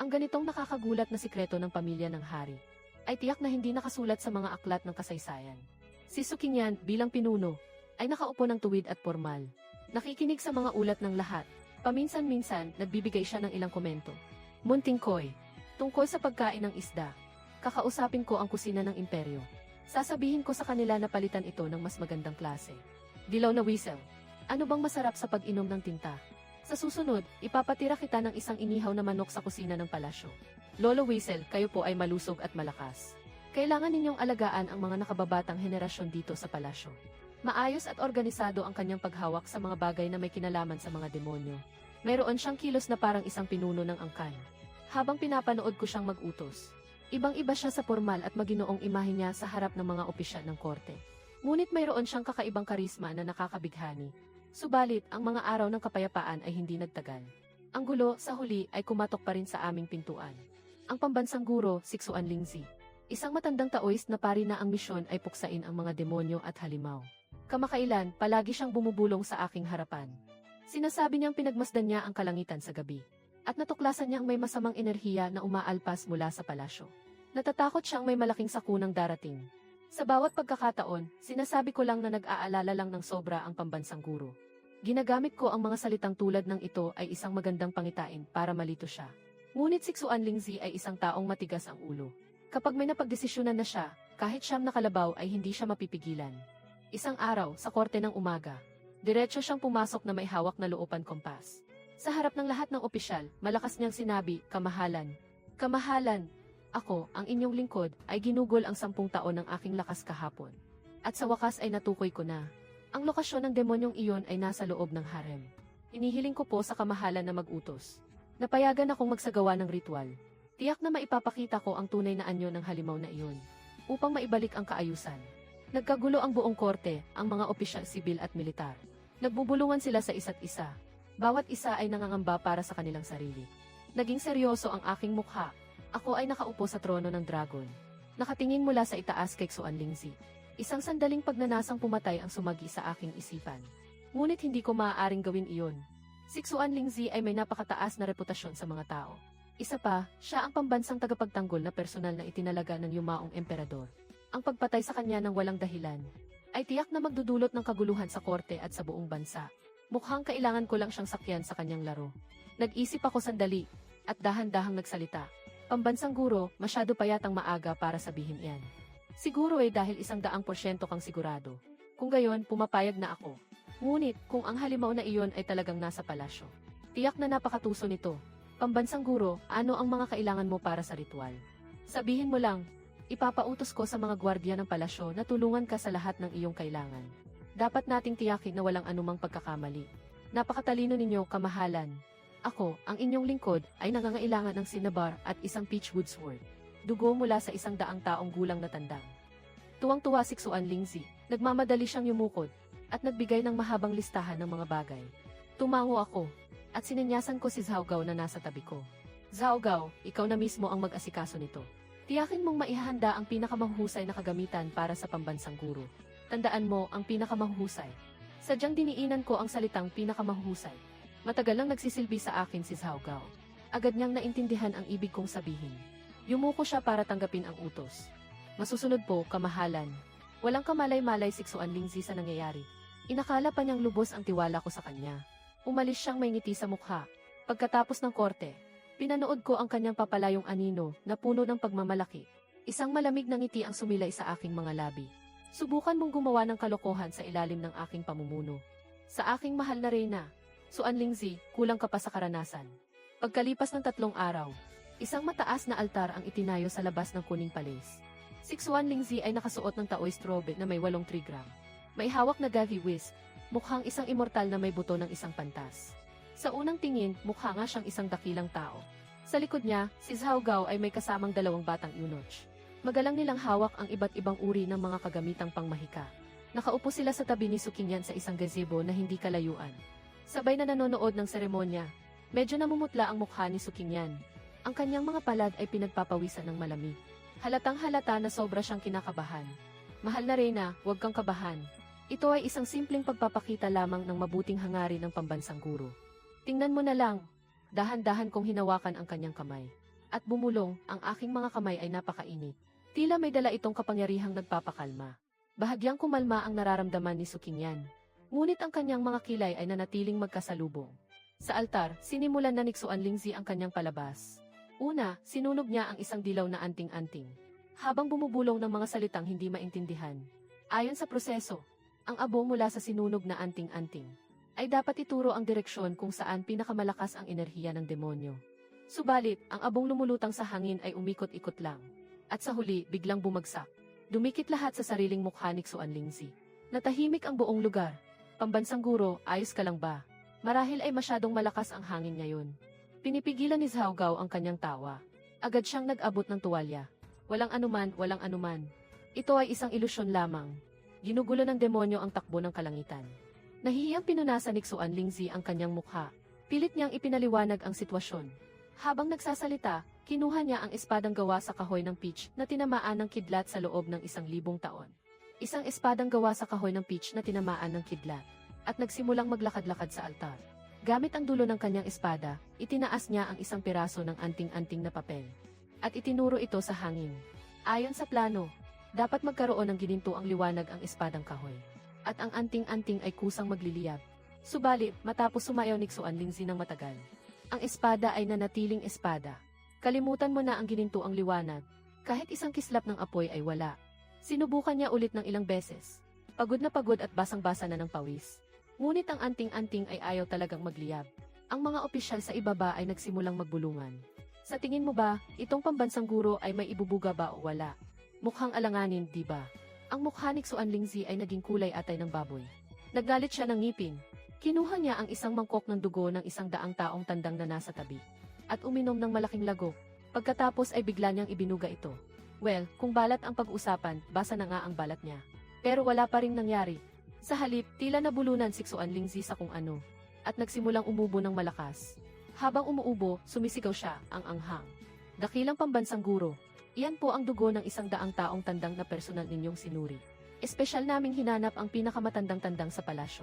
Ang ganitong nakakagulat na sikreto ng pamilya ng hari ay tiyak na hindi nakasulat sa mga aklat ng kasaysayan. Si Sukinyan, bilang pinuno, ay nakaupo ng tuwid at formal. Nakikinig sa mga ulat ng lahat. Paminsan-minsan, nagbibigay siya ng ilang komento. Munting Koy, tungkol sa pagkain ng isda. Kakausapin ko ang kusina ng imperyo. Sasabihin ko sa kanila na palitan ito ng mas magandang klase. Dilaw na Weasel, ano bang masarap sa pag-inom ng tinta? Sa susunod, ipapatira kita ng isang inihaw na manok sa kusina ng palasyo. Lolo Weasel, kayo po ay malusog at malakas. Kailangan ninyong alagaan ang mga nakababatang henerasyon dito sa palasyo. Maayos at organisado ang kanyang paghawak sa mga bagay na may kinalaman sa mga demonyo. Mayroon siyang kilos na parang isang pinuno ng angkan. Habang pinapanood ko siyang mag-utos, ibang-iba siya sa formal at maginoong imahe niya sa harap ng mga opisyal ng korte. Ngunit mayroon siyang kakaibang karisma na nakakabighani. Subalit, ang mga araw ng kapayapaan ay hindi nagtagal. Ang gulo, sa huli, ay kumatok pa rin sa aming pintuan. Ang pambansang guro, Siksuan Lingzi. Isang matandang taoist na pari na ang misyon ay puksain ang mga demonyo at halimaw. Kamakailan, palagi siyang bumubulong sa aking harapan. Sinasabi niyang pinagmasdan niya ang kalangitan sa gabi. At natuklasan niyang may masamang enerhiya na umaalpas mula sa palasyo. Natatakot siyang may malaking sakunang darating. Sa bawat pagkakataon, sinasabi ko lang na nag-aalala lang ng sobra ang pambansang guro. Ginagamit ko ang mga salitang tulad ng ito ay isang magandang pangitain para malito siya. Ngunit Siksuan Lingzi ay isang taong matigas ang ulo. Kapag may napagdesisyonan na siya, kahit siyam na kalabaw ay hindi siya mapipigilan. Isang araw, sa korte ng umaga, diretso siyang pumasok na may hawak na loopan kompas. Sa harap ng lahat ng opisyal, malakas niyang sinabi, "Kamahalan. Kamahalan. Ako, ang inyong lingkod, ay ginugol ang 10 taon ng aking lakas kahapon. At sa wakas ay natukoy ko na. Ang lokasyon ng demonyong iyon ay nasa loob ng harem. Inihiling ko po sa kamahalan na mag-utos. Napayagan akong magsagawa ng ritual. Tiyak na maipapakita ko ang tunay na anyo ng halimaw na iyon, upang maibalik ang kaayusan." Nagkagulo ang buong korte, ang mga opisyal sibil at militar. Nagbubulungan sila sa isa't isa. Bawat isa ay nangangamba para sa kanilang sarili. Naging seryoso ang aking mukha. Ako ay nakaupo sa trono ng dragon. Nakatingin mula sa itaas kay Siksuan Lingzi. Isang sandaling pagnanasang pumatay ang sumagi sa aking isipan. Ngunit hindi ko maaaring gawin iyon. Siksuan Lingzi ay may napakataas na reputasyon sa mga tao. Isa pa, siya ang pambansang tagapagtanggol na personal na itinalaga ng yumaong emperador. Ang pagpatay sa kanya ng walang dahilan ay tiyak na magdudulot ng kaguluhan sa korte at sa buong bansa. Mukhang kailangan ko lang siyang sakyan sa kanyang laro. Nag-isip ako sandali at dahan-dahang nagsalita. "Pambansang guro, masyado pa yatang maaga para sabihin iyan. Siguro dahil 100% kang sigurado. Kung gayon, pumapayag na ako. Ngunit, kung ang halimaw na iyon ay talagang nasa palasyo, tiyak na napakatuso nito. Pambansang guro, ano ang mga kailangan mo para sa ritual? Sabihin mo lang, ipapautos ko sa mga gwardya ng palasyo na tulungan ka sa lahat ng iyong kailangan. Dapat nating tiyakin na walang anumang pagkakamali. Napakatalino ninyo, kamahalan. Ako, ang inyong lingkod, ay nangangailangan ng sinabar at isang peachwood sword. Dugo mula sa 100 taong gulang na tandang." Tuwang-tuwa si Siksuan Lingzi. Nagmamadali siyang yumukod at nagbigay ng mahabang listahan ng mga bagay. Tumango ako at sinenyasan ko si Zhao Gao na nasa tabi ko. "Zhao Gao, ikaw na mismo ang mag-asikaso nito. Tiyakin mong maihahanda ang pinakamahuhusay na kagamitan para sa pambansang guro. Tandaan mo ang pinakamahuhusay." Sadyang diniinan ko ang salitang pinakamahuhusay. Matagal lang nagsisilbi sa akin si Zhao Gao. Agad niyang naintindihan ang ibig kong sabihin. Yumuko siya para tanggapin ang utos. "Masusunod po, kamahalan." Walang kamalay-malay si Siksuan Lingzi sa nangyayari. Inakala pa niyang lubos ang tiwala ko sa kanya. Umalis siyang may ngiti sa mukha. Pagkatapos ng korte, pinanood ko ang kanyang papalayong anino na puno ng pagmamalaki. Isang malamig na ngiti ang sumilay sa aking mga labi. "Subukan mong gumawa ng kalokohan sa ilalim ng aking pamumuno. Sa aking mahal na reyna, Siksuan Lingzi, kulang ka pa sa karanasan." Pagkalipas ng 3 araw, Isang mataas na altar ang itinayo sa labas ng Kuning Palace. Sixuan Lingzi ay nakasuot ng taoy strobe na may 8 trigram. May hawak na gavi whisk, mukhang isang immortal na may buto ng isang pantas. Sa unang tingin, mukha nga siyang isang dakilang tao. Sa likod niya, si Zhao Gao ay may kasamang 2 batang eunuch. Magalang nilang hawak ang iba't ibang uri ng mga kagamitang pangmahika. Nakaupo sila sa tabi ni Su Qingyan sa isang gazebo na hindi kalayuan. Sabay na nanonood ng seremonya. Medyo namumutla ang mukha ni Su Qingyan. Ang kanyang mga palad ay pinagpapawisan ng malamig. Halatang halata na sobra siyang kinakabahan. Mahal na Reyna, huwag kang kabahan. Ito ay isang simpleng pagpapakita lamang ng mabuting hangarin ng pambansang guro. Tingnan mo na lang. Dahan-dahan kong hinawakan ang kanyang kamay. At bumulong, ang aking mga kamay ay napakainit. Tila may dala itong kapangyarihang nagpapakalma. Bahagyang kumalma ang nararamdaman ni Su Qingyan. Ngunit ang kanyang mga kilay ay nanatiling magkasalubong. Sa altar, sinimulan na ni Sixuan Lingzi ang kanyang palabas. Una, sinunog niya ang isang dilaw na anting-anting. Habang bumubulong ng mga salitang hindi maintindihan. Ayon sa proseso, ang abo mula sa sinunog na anting-anting ay dapat ituro ang direksyon kung saan pinakamalakas ang enerhiya ng demonyo. Subalit, ang abong lumulutang sa hangin ay umikot-ikot lang. At sa huli, biglang bumagsak. Dumikit lahat sa sariling mukha ni Sixuan Lingzi. Natahimik ang buong lugar. Pambansang guro, ayos ka lang ba? Marahil ay masyadong malakas ang hangin ngayon. Pinipigilan ni Zhao Gao ang kanyang tawa. Agad siyang nag-abot ng tuwalya. Walang anuman, walang anuman. Ito ay isang ilusyon lamang. Ginugulo ng demonyo ang takbo ng kalangitan. Nahihiyang pinunasan ni Sixuan Lingzi ang kanyang mukha. Pilit niyang ipinaliwanag ang sitwasyon. Habang nagsasalita, kinuha niya ang espadang gawa sa kahoy ng peach na tinamaan ng kidlat sa loob ng 1,000 taon. Isang espadang gawa sa kahoy ng peach na tinamaan ng kidlat. At nagsimulang maglakad-lakad sa altar. Gamit ang dulo ng kanyang espada, itinaas niya ang isang piraso ng anting-anting na papel. At itinuro ito sa hangin. Ayon sa plano, dapat magkaroon ng ginintuang liwanag ang espadang kahoy. At ang anting-anting ay kusang magliliyab. Subalit, matapos sumayaw ni Sixuan Lingzi ng matagal, ang espada ay nanatiling espada. Kalimutan mo na ang ginintuang liwanag. Kahit isang kislap ng apoy ay wala. Sinubukan niya ulit ng ilang beses. Pagod na pagod at basang-basa na ng pawis. Ngunit ang anting-anting ay ayaw talagang magliyab. Ang mga opisyal sa ibaba ay nagsimulang magbulungan. Sa tingin mo ba, itong pambansang guro ay may ibubuga ba o wala? Mukhang alanganin, di ba? Ang mukha ni Sixuan Lingzi ay naging kulay atay ng baboy. Naggalit siya ng ngipin. Kinuha niya ang isang mangkok ng dugo ng 100 taong tandang na nasa tabi. At uminom ng malaking lagok. Pagkatapos ay bigla niyang ibinuga ito. Well, kung balat ang pag-usapan, basa na nga ang balat niya. Pero wala pa ring nangyari. Sa halip, tila nabulunan si Sixuan Lingzi sa kung ano, at nagsimulang umubo ng malakas. Habang umuubo, sumisigaw siya, ang anghang. Dakilang pambansang guro, iyan po ang dugo ng 100 taong tandang na personal ninyong sinuri. Espesyal naming hinanap ang pinakamatandang-tandang sa palasyo.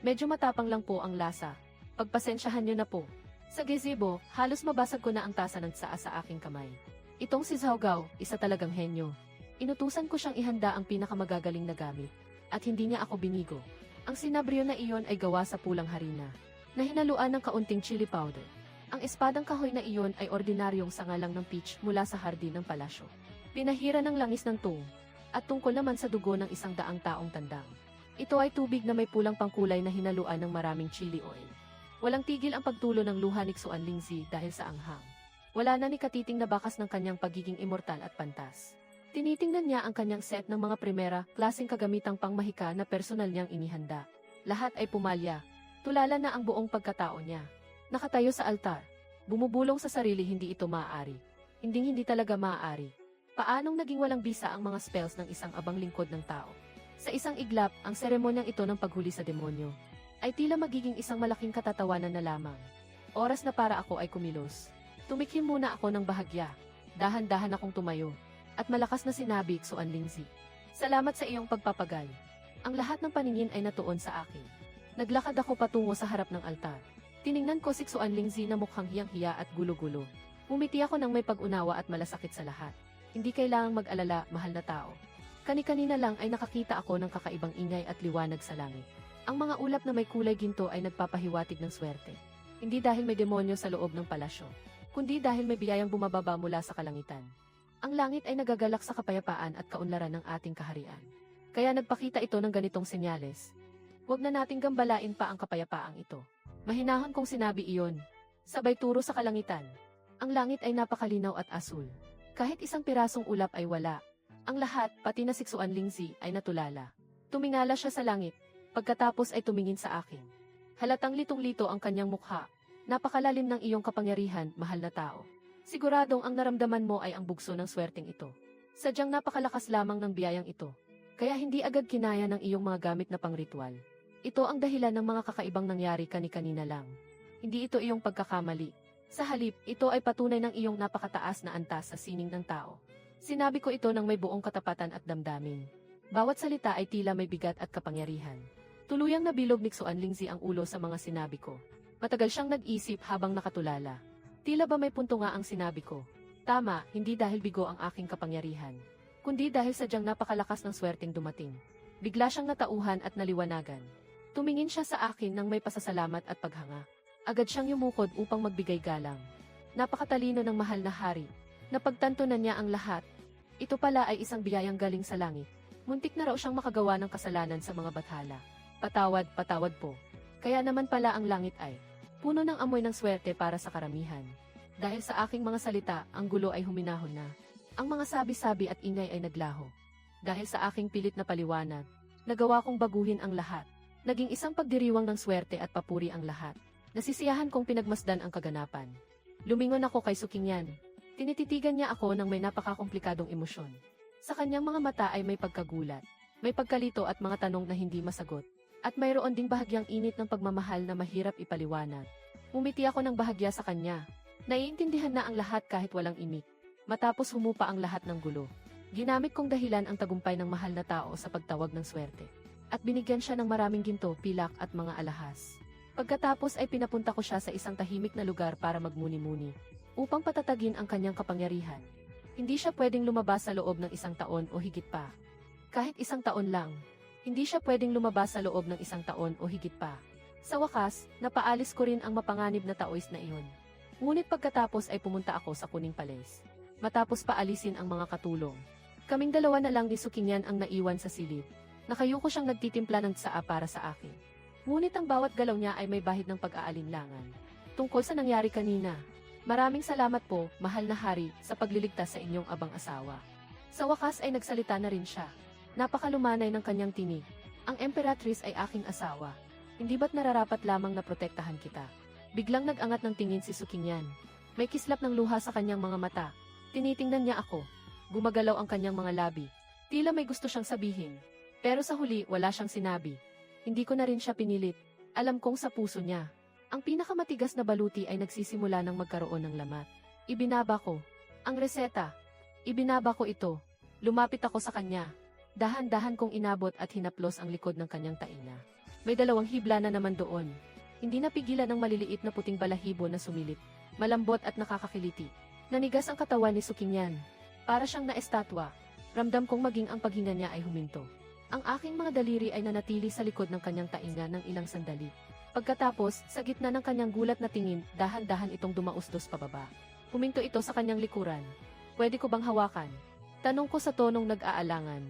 Medyo matapang lang po ang lasa. Pagpasensyahan niyo na po. Sa gazebo, halos mabasag ko na ang tasa ng tsaa sa aking kamay. Itong si Zhao Gao, isa talagang henyo. Inutusan ko siyang ihanda ang pinakamagagaling na gamit. At hindi niya ako binigo. Ang sinabryo na iyon ay gawa sa pulang harina, na hinaluan ng kaunting chili powder. Ang espadang kahoy na iyon ay ordinaryong sangalang ng peach mula sa hardin ng palasyo. Pinahira ng langis ng tung, at tungkol naman sa dugo ng 100 taong tandang. Ito ay tubig na may pulang pangkulay na hinaluan ng maraming chili oil. Walang tigil ang pagtulo ng luha ni Sixuan Lingzi dahil sa anghang. Wala na ni katiting na bakas ng kanyang pagiging immortal at pantas. Tinitingnan niya ang kanyang set ng mga primera, klaseng kagamitang pangmahika na personal niyang inihanda. Lahat ay pumalya. Tulala na ang buong pagkatao niya. Nakatayo sa altar. Bumubulong sa sarili hindi ito maaari. Hindi talaga maaari. Paanong naging walang bisa ang mga spells ng isang abang lingkod ng tao? Sa isang iglap, ang seremonyang ito ng paghuli sa demonyo ay tila magiging isang malaking katatawanan na lamang. Oras na para ako ay kumilos. Tumikhim muna ako ng bahagya. Dahan-dahan akong tumayo. At malakas na sinabi, Sixuan Lingzi. Salamat sa iyong pagpapagal. Ang lahat ng paningin ay natuon sa akin. Naglakad ako patungo sa harap ng altar. Tiningnan ko si Sixuan Lingzi na mukhang hiyang-hiya at gulo-gulo. Umiti ako ng may pag-unawa at malasakit sa lahat. Hindi kailangang mag-alala, mahal na tao. Kani-kanina lang ay nakakita ako ng kakaibang ingay at liwanag sa langit. Ang mga ulap na may kulay ginto ay nagpapahiwatig ng swerte. Hindi dahil may demonyo sa loob ng palasyo, kundi dahil may biyayang bumababa mula sa kalangitan. Ang langit ay nagagalak sa kapayapaan at kaunlaran ng ating kaharian. Kaya nagpakita ito ng ganitong senyales. Huwag na nating gambalain pa ang kapayapaang ito. Mahinahon kong sinabi iyon. Sabay turo sa kalangitan. Ang langit ay napakalinaw at asul. Kahit isang pirasong ulap ay wala. Ang lahat, pati na si Xuan Lingzi, ay natulala. Tumingala siya sa langit, pagkatapos ay tumingin sa akin. Halatang litong-lito ang kanyang mukha. Napakalalim ng iyong kapangyarihan, mahal na tao. Siguradong ang naramdaman mo ay ang bugso ng swerteng ito. Sadyang napakalakas lamang ng biyayang ito. Kaya hindi agad kinaya ng iyong mga gamit na pangritual. Ito ang dahilan ng mga kakaibang nangyari kani-kanina lang. Hindi ito iyong pagkakamali. Sa halip, ito ay patunay ng iyong napakataas na antas sa sining ng tao. Sinabi ko ito ng may buong katapatan at damdamin. Bawat salita ay tila may bigat at kapangyarihan. Tuluyang nabilog ni Xuan Lingzi ang ulo sa mga sinabi ko. Matagal siyang nag-isip habang nakatulala. Tila ba may punto nga ang sinabi ko? Tama, hindi dahil bigo ang aking kapangyarihan, kundi dahil sadyang napakalakas ng swerteng dumating. Bigla siyang natauhan at naliwanagan. Tumingin siya sa akin ng may pasasalamat at paghanga. Agad siyang yumukod upang magbigay galang. Napakatalino ng mahal na hari. Napagtanto na niya ang lahat. Ito pala ay isang biyayang galing sa langit. Muntik na raw siyang makagawa ng kasalanan sa mga bathala. Patawad, patawad po. Kaya naman pala ang langit ay puno ng amoy ng swerte para sa karamihan. Dahil sa aking mga salita, ang gulo ay huminahon na. Ang mga sabi-sabi at ingay ay naglaho. Dahil sa aking pilit na paliwanag, nagawa kong baguhin ang lahat. Naging isang pagdiriwang ng swerte at papuri ang lahat. Nasisiyahan kong pinagmasdan ang kaganapan. Lumingon ako kay Sukingyan. Tinititigan niya ako ng may napakakomplikadong emosyon. Sa kanyang mga mata ay may pagkagulat, may pagkalito at mga tanong na hindi masagot. At mayroon ding bahagyang init ng pagmamahal na mahirap ipaliwanag. Umiti ako ng bahagya sa kanya. Naiintindihan na ang lahat kahit walang imik. Matapos humupa ang lahat ng gulo. Ginamit kong dahilan ang tagumpay ng mahal na tao sa pagtawag ng swerte. At binigyan siya ng maraming ginto, pilak at mga alahas. Pagkatapos ay pinapunta ko siya sa isang tahimik na lugar para magmuni-muni. Upang patatagin ang kanyang kapangyarihan. Hindi siya pwedeng lumabas sa loob ng 1 taon o higit pa. Kahit 1 taon lang. Hindi siya pwedeng lumabas sa loob ng 1 taon o higit pa. Sa wakas, napaalis ko rin ang mapanganib na taoist na iyon. Ngunit pagkatapos ay pumunta ako sa Kuning Palace. Matapos paalisin ang mga katulong. Kaming dalawa na lang ni Sukingyan ang naiwan sa silid. Nakayuko siyang nagtitimpla ng tsaa para sa akin. Ngunit ang bawat galaw niya ay may bahid ng pag-aalinlangan. Tungkol sa nangyari kanina. Maraming salamat po, mahal na hari, sa pagliligtas sa inyong abang asawa. Sa wakas ay nagsalita na rin siya. Napakalumanay ng kanyang tinig. Ang emperatrice ay aking asawa. Hindi ba't nararapat lamang na protektahan kita? Biglang nag-angat ng tingin si Sukingyan. May kislap ng luha sa kanyang mga mata. Tinitingnan niya ako. Gumagalaw ang kanyang mga labi. Tila may gusto siyang sabihin. Pero sa huli, wala siyang sinabi. Hindi ko na rin siya pinilit. Alam kong sa puso niya. Ang pinakamatigas na baluti ay nagsisimula ng magkaroon ng lamat. Ibinaba ko. Ang reseta. Ibinaba ko ito. Lumapit ako sa kanya. Dahan-dahan kong inabot at hinaplos ang likod ng kanyang tainga. May 2 hibla na naman doon. Hindi napigilan ng maliliit na puting balahibo na sumilip. Malambot at nakakakiliti. Nanigas ang katawan ni Sukingyan. Para siyang naestatwa. Ramdam kong maging ang paghinga niya ay huminto. Ang aking mga daliri ay nanatili sa likod ng kanyang tainga ng ilang sandali. Pagkatapos, sa gitna ng kanyang gulat na tingin, dahan-dahan itong dumausdos pababa. Huminto ito sa kanyang likuran. Pwede ko bang hawakan? Tanong ko sa tonong nag-aalangan.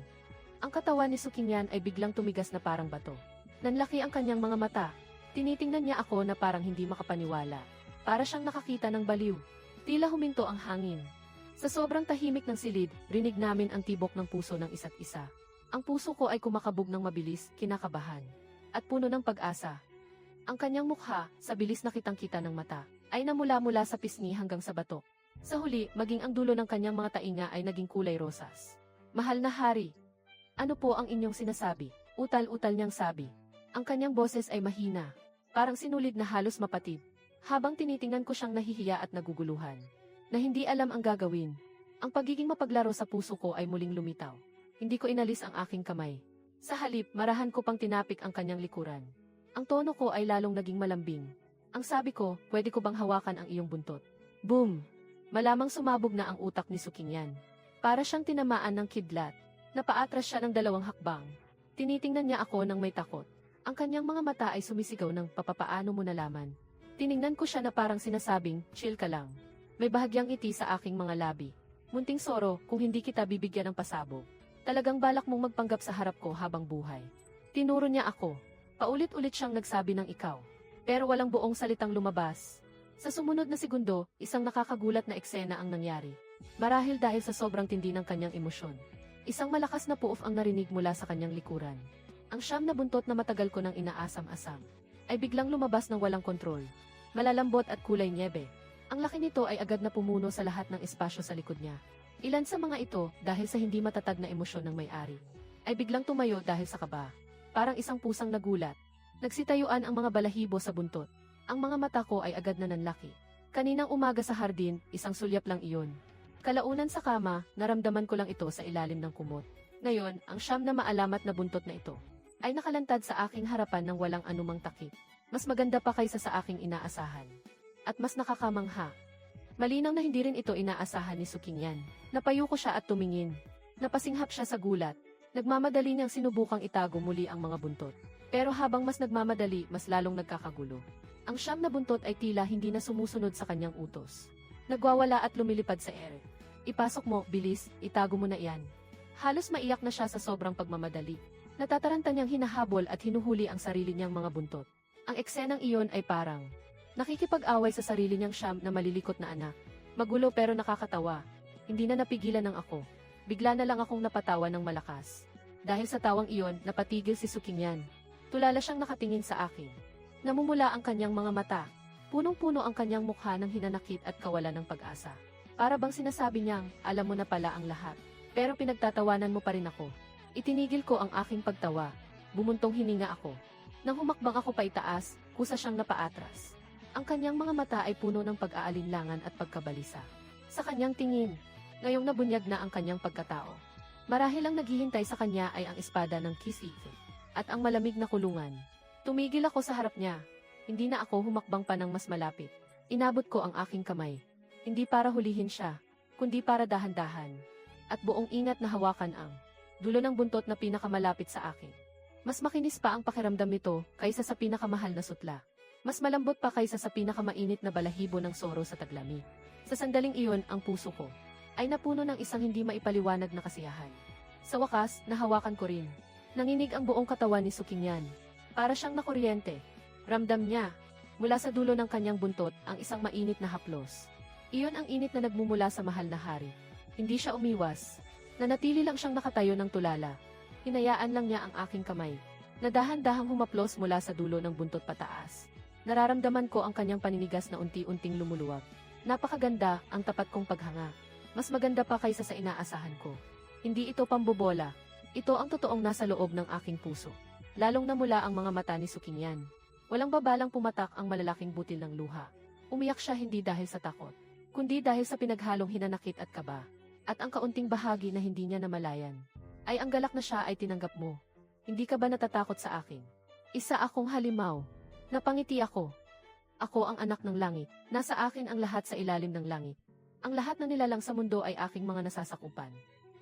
Ang katawan ni Sukingyan ay biglang tumigas na parang bato. Nanlaki ang kanyang mga mata. Tinitingnan niya ako na parang hindi makapaniwala. Para siyang nakakita ng baliw. Tila huminto ang hangin. Sa sobrang tahimik ng silid, rinig namin ang tibok ng puso ng isa't isa. Ang puso ko ay kumakabog ng mabilis, kinakabahan. At puno ng pag-asa. Ang kanyang mukha, sa bilis na kitang-kita ng mata, ay namula-mula sa pisngi hanggang sa batok. Sa huli, maging ang dulo ng kanyang mga tainga ay naging kulay rosas. Mahal na hari. Ano po ang inyong sinasabi? Utal-utal niyang sabi. Ang kanyang boses ay mahina. Parang sinulid na halos mapatid. Habang tinitingnan ko siyang nahihiya at naguguluhan. Na hindi alam ang gagawin. Ang pagiging mapaglaro sa puso ko ay muling lumitaw. Hindi ko inalis ang aking kamay. Sa halip, marahan ko pang tinapik ang kanyang likuran. Ang tono ko ay lalong naging malambing. Ang sabi ko, pwede ko bang hawakan ang iyong buntot? Boom! Malamang sumabog na ang utak ni Sukingyan. Para siyang tinamaan ng kidlat. Napaatras siya ng 2 hakbang. Tinitingnan niya ako ng may takot. Ang kanyang mga mata ay sumisigaw ng papapaano mo nalaman. Tiningnan ko siya na parang sinasabing, chill ka lang. May bahagyang ngiti sa aking mga labi. Munting soro, kung hindi kita bibigyan ng pasabog. Talagang balak mong magpanggap sa harap ko habang buhay. Tinuro niya ako. Paulit-ulit siyang nagsabi ng ikaw. Pero walang buong salitang lumabas. Sa sumunod na segundo, isang nakakagulat na eksena ang nangyari. Marahil dahil sa sobrang tindi ng kanyang emosyon. Isang malakas na puof ang narinig mula sa kanyang likuran. Ang siyam na buntot na matagal ko nang inaasam-asam ay biglang lumabas ng walang kontrol. Malalambot at kulay nyebe. Ang laki nito ay agad na pumuno sa lahat ng espasyo sa likod niya. Ilan sa mga ito, dahil sa hindi matatag na emosyon ng may-ari, ay biglang tumayo dahil sa kaba. Parang isang pusang nagulat. Nagsitayuan ang mga balahibo sa buntot. Ang mga mata ko ay agad na nanlaki. Kaninang umaga sa hardin, isang sulyap lang iyon. Kalaunan sa kama, naramdaman ko lang ito sa ilalim ng kumot. Ngayon, ang siyam na maalamat na buntot na ito ay nakalantad sa aking harapan ng walang anumang takip. Mas maganda pa kaysa sa aking inaasahan. At mas nakakamangha. Malinaw na hindi rin ito inaasahan ni Sukingyan. Napayo ko siya at tumingin. Napasinghap siya sa gulat. Nagmamadali niyang sinubukang itago muli ang mga buntot. Pero habang mas nagmamadali, mas lalong nagkakagulo. Ang siyam na buntot ay tila hindi na sumusunod sa kanyang utos. Nagwawala at lumilipad sa ere. Ipasok mo, bilis, itago mo na iyan. Halos maiyak na siya sa sobrang pagmamadali. Natataranta niyang hinahabol at hinuhuli ang sarili niyang mga buntot. Ang eksenang iyon ay parang nakikipag-away sa sarili niyang siyam na malilikot na anak. Magulo pero nakakatawa. Hindi na napigilan ng ako. Bigla na lang akong napatawa ng malakas. Dahil sa tawang iyon, napatigil si Sukingyan. Tulala siyang nakatingin sa akin. Namumula ang kanyang mga mata. Punong-puno ang kanyang mukha ng hinanakit at kawalan ng pag-asa. Para bang sinasabi niyang, alam mo na pala ang lahat. Pero pinagtatawanan mo pa rin ako. Itinigil ko ang aking pagtawa. Bumuntong hininga ako. Nang humakbang ako pa itaas, kusa siyang napaatras. Ang kanyang mga mata ay puno ng pag-aalinlangan at pagkabalisa. Sa kanyang tingin, ngayong nabunyag na ang kanyang pagkatao. Marahil ang naghihintay sa kanya ay ang espada ng Kisife at ang malamig na kulungan. Tumigil ako sa harap niya. Hindi na ako humakbang pa ng mas malapit. Inabot ko ang aking kamay. Hindi para hulihin siya, kundi para dahan-dahan. At buong ingat na hawakan ang dulo ng buntot na pinakamalapit sa akin. Mas makinis pa ang pakiramdam nito kaysa sa pinakamahal na sutla. Mas malambot pa kaysa sa pinakamainit na balahibo ng soro sa taglami. Sa sandaling iyon, ang puso ko ay napuno ng isang hindi maipaliwanag na kasiyahan. Sa wakas, nahawakan ko rin. Nanginig ang buong katawan ni Sukingyan. Para siyang nakuryente. Ramdam niya, mula sa dulo ng kanyang buntot, ang isang mainit na haplos. Iyon ang init na nagmumula sa mahal na hari. Hindi siya umiwas. Nanatili lang siyang nakatayo ng tulala. Hinayaan lang niya ang aking kamay. Nadahan-dahang humaplos mula sa dulo ng buntot pataas. Nararamdaman ko ang kanyang paninigas na unti-unting lumuluwag. Napakaganda ang tapat kong paghanga. Mas maganda pa kaysa sa inaasahan ko. Hindi ito pambobola. Ito ang totoong nasa loob ng aking puso. Lalong namula ang mga mata ni Sukingyan. Walang babalang pumatak ang malalaking butil ng luha. Umiyak siya hindi dahil sa takot, kundi dahil sa pinaghalong hinanakit at kaba. At ang kaunting bahagi na hindi niya namalayan ay ang galak na siya ay tinanggap mo. Hindi ka ba natatakot sa akin? Isa akong halimaw. Napangiti ako. Ako ang anak ng langit. Nasa akin ang lahat sa ilalim ng langit. Ang lahat na nilalang sa mundo ay aking mga nasasakupan.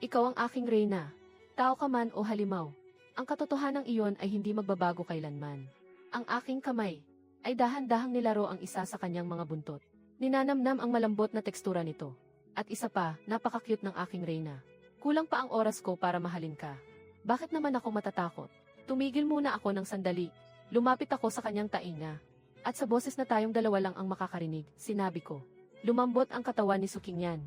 Ikaw ang aking reyna. Tao ka man o halimaw. Ang katotohanan iyon ay hindi magbabago kailanman. Ang aking kamay ay dahan-dahang nilaro ang isa sa kanyang mga buntot. Ninanamnam ang malambot na tekstura nito. At isa pa, napaka-cute ng aking reyna. Kulang pa ang oras ko para mahalin ka. Bakit naman ako matatakot? Tumigil muna ako ng sandali. Lumapit ako sa kanyang tainga. At sa boses na tayong dalawa lang ang makakarinig, sinabi ko. Lumambot ang katawan ni Sukingyan.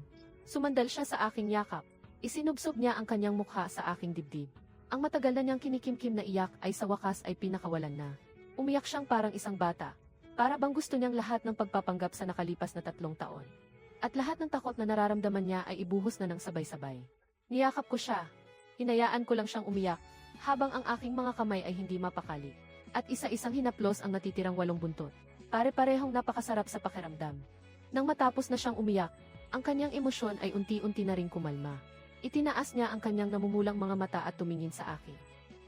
Sumandal siya sa aking yakap. Isinubsob niya ang kanyang mukha sa aking dibdib. Ang matagal na niyang kinikimkim na iyak ay sa wakas ay pinakawalan na. Umiyak siyang parang isang bata. Para bang gusto niyang lahat ng pagpapanggap sa nakalipas na 3 taon. At lahat ng takot na nararamdaman niya ay ibuhos na ng sabay-sabay. Niyakap ko siya. Hinayaan ko lang siyang umiyak, habang ang aking mga kamay ay hindi mapakali. At isa-isang hinaplos ang natitirang 8 buntot. Pare-parehong napakasarap sa pakiramdam. Nang matapos na siyang umiyak, ang kanyang emosyon ay unti-unti na ring kumalma. Itinaas niya ang kanyang namumulang mga mata at tumingin sa akin.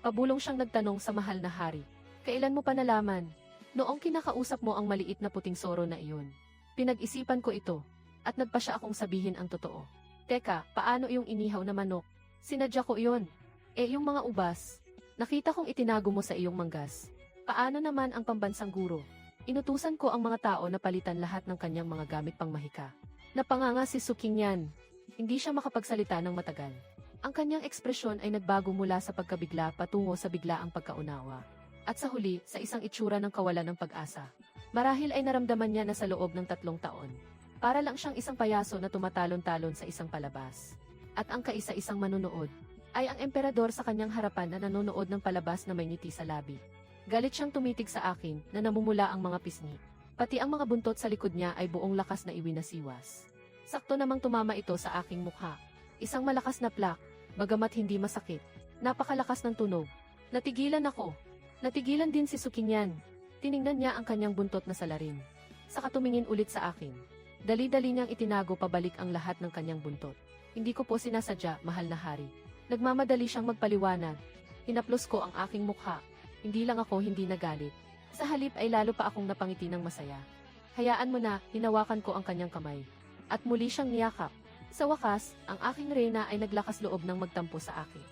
Pabulong siyang nagtanong sa mahal na hari. Kailan mo pa nalaman? Noong kinakausap mo ang maliit na puting soro na iyon. Pinag-isipan ko ito, at nagpa siya akong sabihin ang totoo. Teka, paano yung inihaw na manok? Sinadya ko iyon. Yung mga ubas. Nakita kong itinago mo sa iyong manggas. Paano naman ang pambansang guro? Inutusan ko ang mga tao na palitan lahat ng kanyang mga gamit pang mahika. Napanganga si Sukingyan. Hindi siya makapagsalita ng matagal. Ang kanyang ekspresyon ay nagbago mula sa pagkabigla patungo sa biglaang pagkaunawa. At sa huli, sa isang itsura ng kawalan ng pag-asa. Marahil ay naramdaman niya na sa loob ng 3 taon. Para lang siyang isang payaso na tumatalon-talon sa isang palabas. At ang kaisa-isang manunood ay ang emperador sa kanyang harapan na nanonood ng palabas na may ngiti sa labi. Galit siyang tumitig sa akin na namumula ang mga pisngi. Pati ang mga buntot sa likod niya ay buong lakas na iwinasiwas. Sakto namang tumama ito sa aking mukha. Isang malakas na plak, bagamat hindi masakit. Napakalakas ng tunog. Natigilan ako. Natigilan din si Sukinyan. Tiningnan niya ang kanyang buntot na salarin. Saka tumingin ulit sa akin. Dali-dali niyang itinago pabalik ang lahat ng kanyang buntot. Hindi ko po sinasadya, mahal na hari. Nagmamadali siyang magpaliwanag. Hinaplos ko ang aking mukha. Hindi lang ako hindi nagalit. Sa halip ay lalo pa akong napangiti ng masaya. Hayaan mo na, hinawakan ko ang kanyang kamay. At muli siyang niyakap. Sa wakas, ang aking reyna ay naglakas loob ng magtampo sa akin.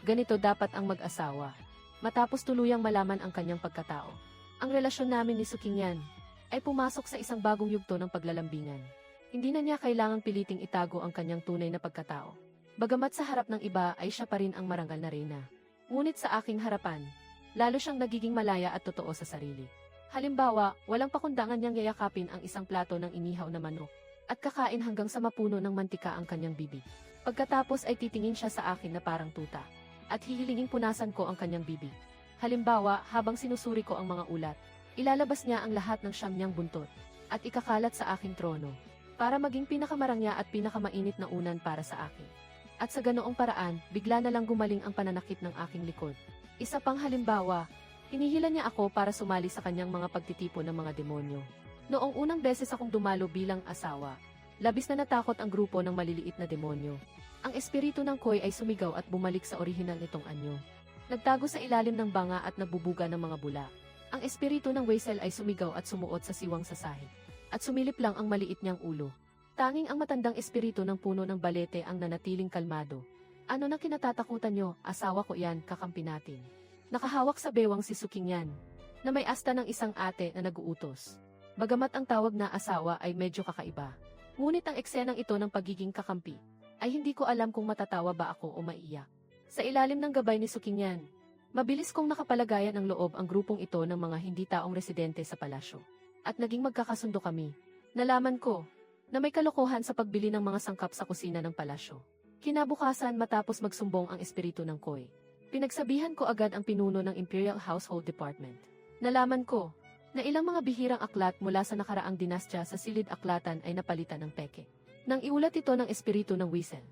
Ganito dapat ang mag-asawa. Matapos tuluyang malaman ang kanyang pagkatao. Ang relasyon namin ni Sukinyan ay pumasok sa isang bagong yugto ng paglalambingan. Hindi na niya kailangang piliting itago ang kanyang tunay na pagkatao. Bagamat sa harap ng iba ay siya pa rin ang marangal na reyna. Ngunit sa aking harapan, lalo siyang nagiging malaya at totoo sa sarili. Halimbawa, walang pakundangan niyang yayakapin ang isang plato ng inihaw na manok at kakain hanggang sa mapuno ng mantika ang kanyang bibig. Pagkatapos ay titingin siya sa akin na parang tuta at hihilingin punasan ko ang kanyang bibig. Halimbawa, habang sinusuri ko ang mga ulat, ilalabas niya ang lahat ng siyam niyang buntot at ikakalat sa aking trono para maging pinakamarangya at pinakamainit na unan para sa akin. At sa ganoong paraan, bigla na lang gumaling ang pananakit ng aking likod. Isa pang halimbawa, hinihila niya ako para sumali sa kanyang mga pagtitipon ng mga demonyo. Noong unang beses akong dumalo bilang asawa, labis na natakot ang grupo ng maliliit na demonyo. Ang espiritu ng Koi ay sumigaw at bumalik sa orihinal nitong anyo. Nagtago sa ilalim ng banga at nabubuga ng mga bula. Ang espiritu ng Weisel ay sumigaw at sumuot sa siwang sa sahig. At sumilip lang ang maliit niyang ulo. Tanging ang matandang espiritu ng puno ng balete ang nanatiling kalmado. Ano na kinatatakutan nyo? Asawa ko yan, kakampi natin. Nakahawak sa bewang si Sukinyan, na may asta ng isang ate na nag-uutos. Bagamat ang tawag na asawa ay medyo kakaiba. Ngunit ang eksenang ito ng pagiging kakampi, ay hindi ko alam kung matatawa ba ako o maiyak. Sa ilalim ng gabay ni Sukinyan, mabilis kong nakapalagayan ng loob ang grupong ito ng mga hindi taong residente sa palasyo. At naging magkakasundo kami. Nalaman ko na may kalokohan sa pagbili ng mga sangkap sa kusina ng palasyo. Kinabukasan matapos magsumbong ang espiritu ng Koi, pinagsabihan ko agad ang pinuno ng Imperial Household Department. Nalaman ko na ilang mga bihirang aklat mula sa nakaraang dinastya sa silid aklatan ay napalitan ng peke. Nang iulat ito ng espiritu ng Weisel,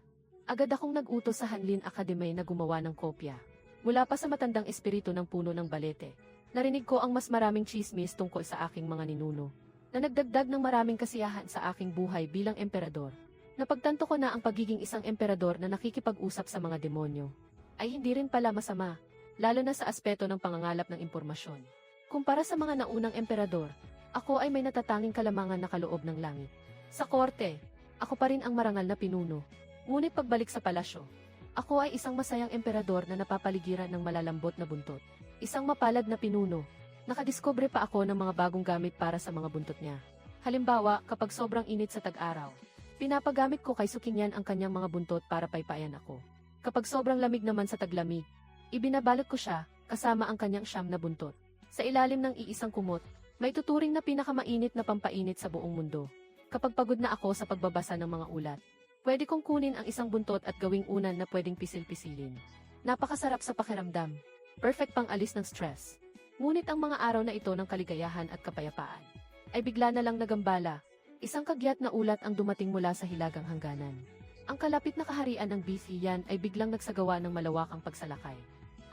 agad akong nag-utos sa Hanlin Academy na gumawa ng kopya. Mula pa sa matandang espiritu ng puno ng balete, narinig ko ang mas maraming chismis tungkol sa aking mga ninuno, na nagdagdag ng maraming kasiyahan sa aking buhay bilang emperador. Napagtanto ko na ang pagiging isang emperador na nakikipag-usap sa mga demonyo ay hindi rin pala masama, lalo na sa aspeto ng pangangalap ng impormasyon. Kumpara sa mga naunang emperador, ako ay may natatanging kalamangan na kaloob ng langit. Sa korte, ako pa rin ang marangal na pinuno. Ngunit pagbalik sa palasyo, ako ay isang masayang emperador na napapaligiran ng malalambot na buntot. Isang mapalad na pinuno. Nakadiskubre pa ako ng mga bagong gamit para sa mga buntot niya. Halimbawa, kapag sobrang init sa tag-araw, pinapagamit ko kay Sukinyan ang kanyang mga buntot para paypayan ako. Kapag sobrang lamig naman sa taglamig, ibinabalot ko siya kasama ang kanyang siyam na buntot. Sa ilalim ng iisang kumot, may tuturing na pinakamainit na pampainit sa buong mundo. Kapag pagod na ako sa pagbabasa ng mga ulat, pwede kong kunin ang isang buntot at gawing unan na pwedeng pisil-pisilin. Napakasarap sa pakiramdam. Perfect pang alis ng stress. Ngunit ang mga araw na ito ng kaligayahan at kapayapaan ay bigla na lang nagambala. Isang kagyat na ulat ang dumating mula sa hilagang hangganan. Ang kalapit na kaharian ng Bisiyan ay biglang nagsagawa ng malawakang pagsalakay.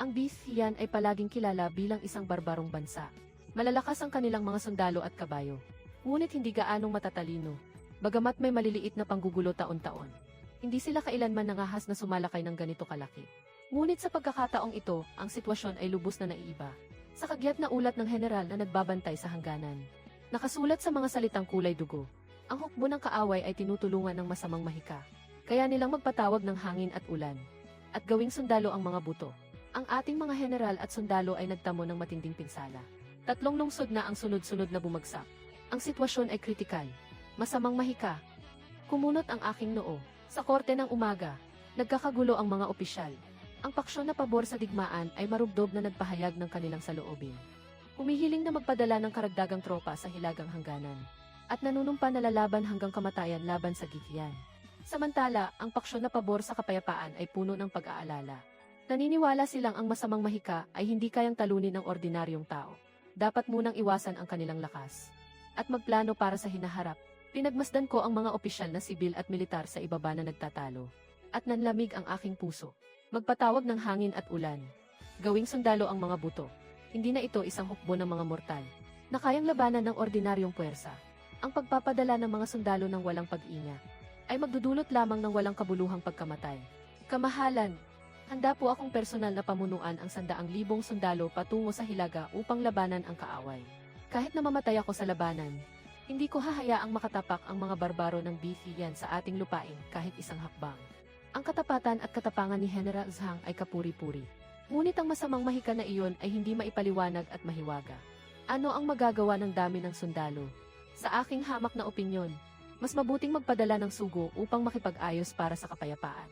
Ang Bisiyan ay palaging kilala bilang isang barbarong bansa. Malalakas ang kanilang mga sundalo at kabayo. Ngunit hindi gaanong matatalino. Bagamat may maliliit na panggugulo taon-taon, hindi sila kailanman nangahas na sumalakay ng ganito kalaki. Ngunit sa pagkakataong ito, ang sitwasyon ay lubos na naiiba. Sa kagyat na ulat ng general na nagbabantay sa hangganan, nakasulat sa mga salitang kulay dugo, ang hukbo ng kaaway ay tinutulungan ng masamang mahika. Kaya nilang magpatawag ng hangin at ulan, at gawing sundalo ang mga buto. Ang ating mga general at sundalo ay nagtamo ng matinding pinsala. 3 lungsod na ang sunod-sunod na bumagsak. Ang sitwasyon ay kritikal. Masamang mahika. Kumunot ang aking noo. Sa korte ng umaga, nagkakagulo ang mga opisyal. Ang paksyon na pabor sa digmaan ay marubdob na nagpahayag ng kanilang saloobin. Humihiling na magpadala ng karagdagang tropa sa hilagang hangganan. At nanunumpa na lalaban hanggang kamatayan laban sa Gifian. Samantala, ang paksyon na pabor sa kapayapaan ay puno ng pag-aalala. Naniniwala silang ang masamang mahika ay hindi kayang talunin ng ordinaryong tao. Dapat munang iwasan ang kanilang lakas. At magplano para sa hinaharap. Pinagmasdan ko ang mga opisyal na sibil at militar sa ibaba na nagtatalo. At nanlamig ang aking puso. Magpatawag ng hangin at ulan. Gawing sundalo ang mga buto. Hindi na ito isang hukbo ng mga mortal na kayang labanan ng ordinaryong puwersa. Ang pagpapadala ng mga sundalo ng walang pag-inya ay magdudulot lamang ng walang kabuluhang pagkamatay. Kamahalan, handa po akong personal na pamunuan ang 100,000 sundalo patungo sa Hilaga upang labanan ang kaaway. Kahit na mamatay ako sa labanan, hindi ko hahayaang makatapak ang mga barbaro ng Bifian sa ating lupain kahit isang hakbang. Ang katapatan at katapangan ni General Zhang ay kapuri-puri. Ngunit ang masamang mahika na iyon ay hindi maipaliwanag at mahiwaga. Ano ang magagawa ng dami ng sundalo? Sa aking hamak na opinyon, mas mabuting magpadala ng sugo upang makipag-ayos para sa kapayapaan.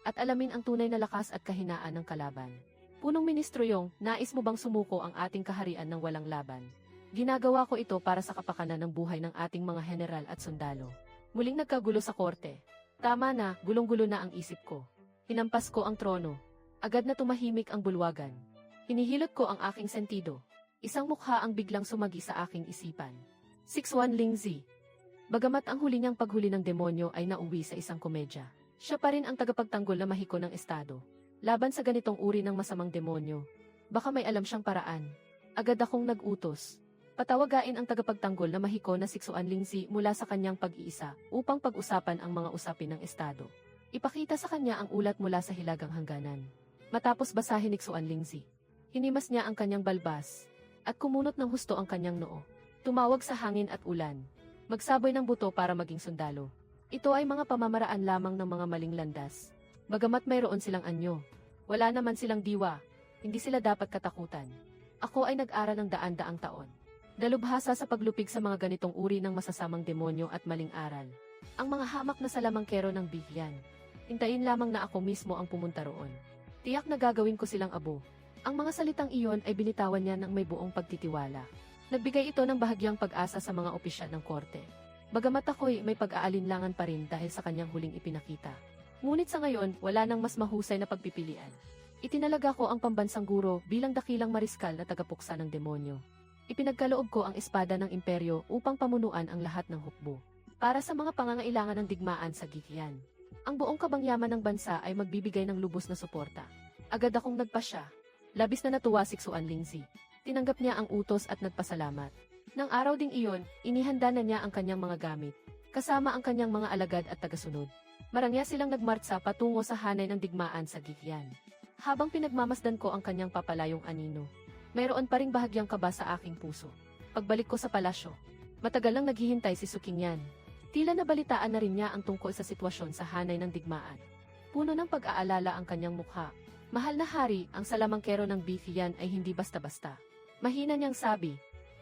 At alamin ang tunay na lakas at kahinaan ng kalaban. Punong Ministro Yong, nais mo bang sumuko ang ating kaharian ng walang laban? Ginagawa ko ito para sa kapakanan ng buhay ng ating mga general at sundalo. Muling nagkagulo sa korte. Tama na, gulong-gulo na ang isip ko. Hinampas ko ang trono. Agad na tumahimik ang bulwagan. Hinihilot ko ang aking sentido. Isang mukha ang biglang sumagi sa aking isipan. 61 Lingzi. Bagamat ang huli niyang paghuli ng demonyo ay nauwi sa isang komedya, siya pa rin ang tagapagtanggol na mahiko ng estado. Laban sa ganitong uri ng masamang demonyo. Baka may alam siyang paraan. Agad akong nag-utos. Patawagain ang tagapagtanggol na mahiko na 61 Lingzi mula sa kanyang pag-iisa upang pag-usapan ang mga usapin ng estado. Ipakita sa kanya ang ulat mula sa hilagang hangganan. Matapos basahin ni 61 Lingzi, hinimas niya ang kanyang balbas at kumunot ng husto ang kanyang noo. Tumawag sa hangin at ulan. Magsaboy ng buto para maging sundalo. Ito ay mga pamamaraan lamang ng mga maling landas. Bagamat mayroon silang anyo, wala naman silang diwa, hindi sila dapat katakutan. Ako ay nag-aral ng daan-daang taon. Dalubhasa sa paglupig sa mga ganitong uri ng masasamang demonyo at maling aral. Ang mga hamak na salamangkero ng Bifian. Hintayin lamang na ako mismo ang pumunta roon. Tiyak na gagawin ko silang abo. Ang mga salitang iyon ay binitawan niya ng may buong pagtitiwala. Nagbigay ito ng bahagyang pag-asa sa mga opisyal ng korte. Bagamat ako'y may pag-aalinlangan pa rin dahil sa kanyang huling ipinakita. Ngunit sa ngayon, wala nang mas mahusay na pagpipilian. Itinalaga ko ang pambansang guro bilang dakilang mariskal na tagapuksa ng demonyo. Ipinagkaloob ko ang espada ng imperyo upang pamunuan ang lahat ng hukbo. Para sa mga pangangailangan ng digmaan sa Gifian. Ang buong kabangyaman ng bansa ay magbibigay ng lubos na suporta. Agad akong nagpasya. Labis na natuwa si 61 Lingzi. Tinanggap niya ang utos at nagpasalamat. Nang araw ding iyon, inihanda na niya ang kanyang mga gamit, kasama ang kanyang mga alagad at tagasunod. Marangya silang nagmartsa patungo sa hanay ng digmaan sa Gifian. Habang pinagmamasdan ko ang kanyang papalayong anino, mayroon pa ring bahagyang kaba sa aking puso. Pagbalik ko sa palasyo, matagal lang naghihintay si Sukingyan. Tila nabalitaan na rin niya ang tungkol sa sitwasyon sa hanay ng digmaan. Puno ng pag-aalala ang kanyang mukha. Mahal na hari, ang salamangkero ng Bifian ay hindi basta-basta. Mahina niyang sabi,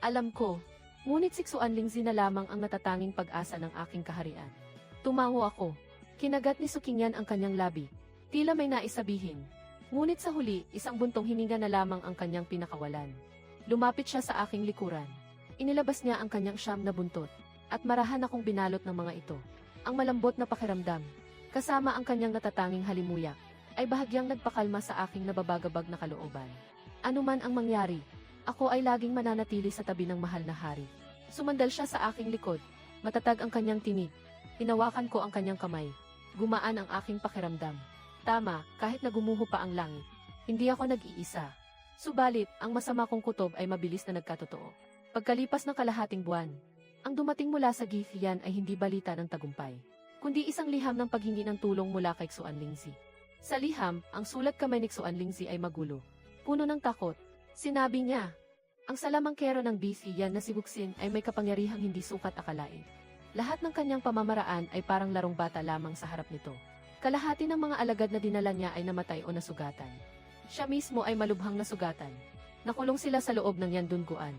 alam ko, ngunit 61 Lingzi na lamang ang natatanging pag-asa ng aking kaharian. Tumango ako. Kinagat ni Sukingyan ang kanyang labi. Tila may naisabihin. Ngunit sa huli, isang buntong hininga na lamang ang kanyang pinakawalan. Lumapit siya sa aking likuran. Inilabas niya ang kanyang siyam na buntot. At marahan akong binalot ng mga ito. Ang malambot na pakiramdam, kasama ang kanyang natatanging halimuyak, ay bahagyang nagpakalma sa aking nababagabag na kalooban. Ano man ang mangyari, ako ay laging mananatili sa tabi ng mahal na hari. Sumandal siya sa aking likod. Matatag ang kanyang tinig. Hinawakan ko ang kanyang kamay. Gumaan ang aking pakiramdam. Tama, kahit na gumuho pa ang langit. Hindi ako nag-iisa. Subalit, ang masama kong kutob ay mabilis na nagkatotoo. Pagkalipas ng kalahating buwan, ang dumating mula sa Gifian ay hindi balita ng tagumpay, kundi isang liham ng paghingi ng tulong mula kay 61 Lingzi. Sa liham, ang sulat kamay ni 61 Lingzi ay magulo. Puno ng takot. Sinabi niya, ang salamangkero ng Bifian na si Wuxin ay may kapangyarihang hindi sukat akalain. Lahat ng kanyang pamamaraan ay parang larong bata lamang sa harap nito. Kalahati ng mga alagad na dinala niya ay namatay o nasugatan. Siya mismo ay malubhang nasugatan. Nakulong sila sa loob ng Yandunguan.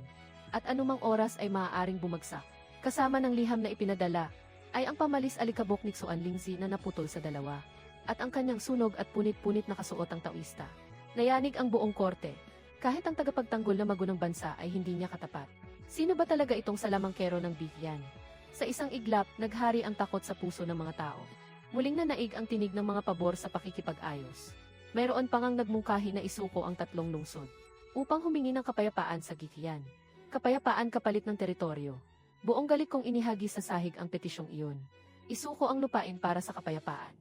At anumang oras ay maaaring bumagsak. Kasama ng liham na ipinadala, ay ang pamalis alikabok ni 61 Lingzi na naputol sa dalawa. At ang kanyang sunog at punit-punit na kasuot ang tauista. Nayanig ang buong korte. Kahit ang tagapagtanggol na magunang bansa ay hindi niya katapat. Sino ba talaga itong salamangkero ng Bihyan? Sa isang iglap, naghari ang takot sa puso ng mga tao. Muling nanaig ang tinig ng mga pabor sa pakikipag-ayos. Mayroon pa ngang nagmungkahi na isuko ang tatlong lungsod upang humingi ng kapayapaan sa Bihyan. Kapayapaan kapalit ng teritoryo. Buong galit kong inihagi sa sahig ang petisyong iyon. Isuko ang lupain para sa kapayapaan.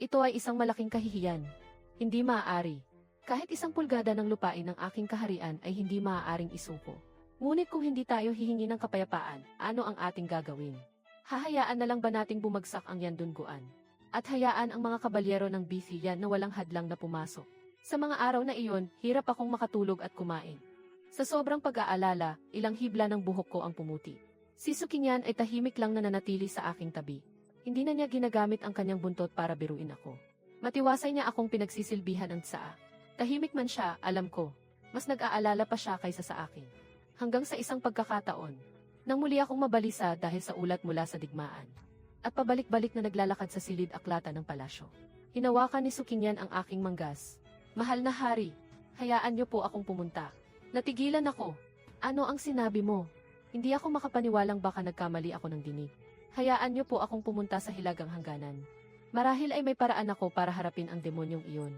Ito ay isang malaking kahihiyan. Hindi maaari. Kahit isang pulgada ng lupain ng aking kaharian ay hindi maaaring isuko. Ngunit kung hindi tayo hihingi ng kapayapaan, ano ang ating gagawin? Hahayaan na lang ba nating bumagsak ang Yandunguan? At hayaan ang mga kabalyero ng Bihyan na walang hadlang na pumasok? Sa mga araw na iyon, hirap akong makatulog at kumain. Sa sobrang pag-aalala, ilang hibla ng buhok ko ang pumuti. Si Sukinyan ay tahimik lang na nanatili sa aking tabi. Hindi na niya ginagamit ang kanyang buntot para biruin ako. Matiwasay niya akong pinagsisilbihan ng tsaa. Tahimik man siya, alam ko. Mas nag-aalala pa siya kaysa sa akin. Hanggang sa isang pagkakataon, nang muli akong mabalisa dahil sa ulat mula sa digmaan. At pabalik-balik na naglalakad sa silid-aklata ng palasyo. Hinawakan ni Sukinyan ang aking manggas. Mahal na hari, hayaan niyo po akong pumunta. Natigilan ako. Ano ang sinabi mo? Hindi ako makapaniwalang baka nagkamali ako ng dinig. Hayaan niyo po akong pumunta sa hilagang hangganan. Marahil ay may paraan ako para harapin ang demonyong iyon.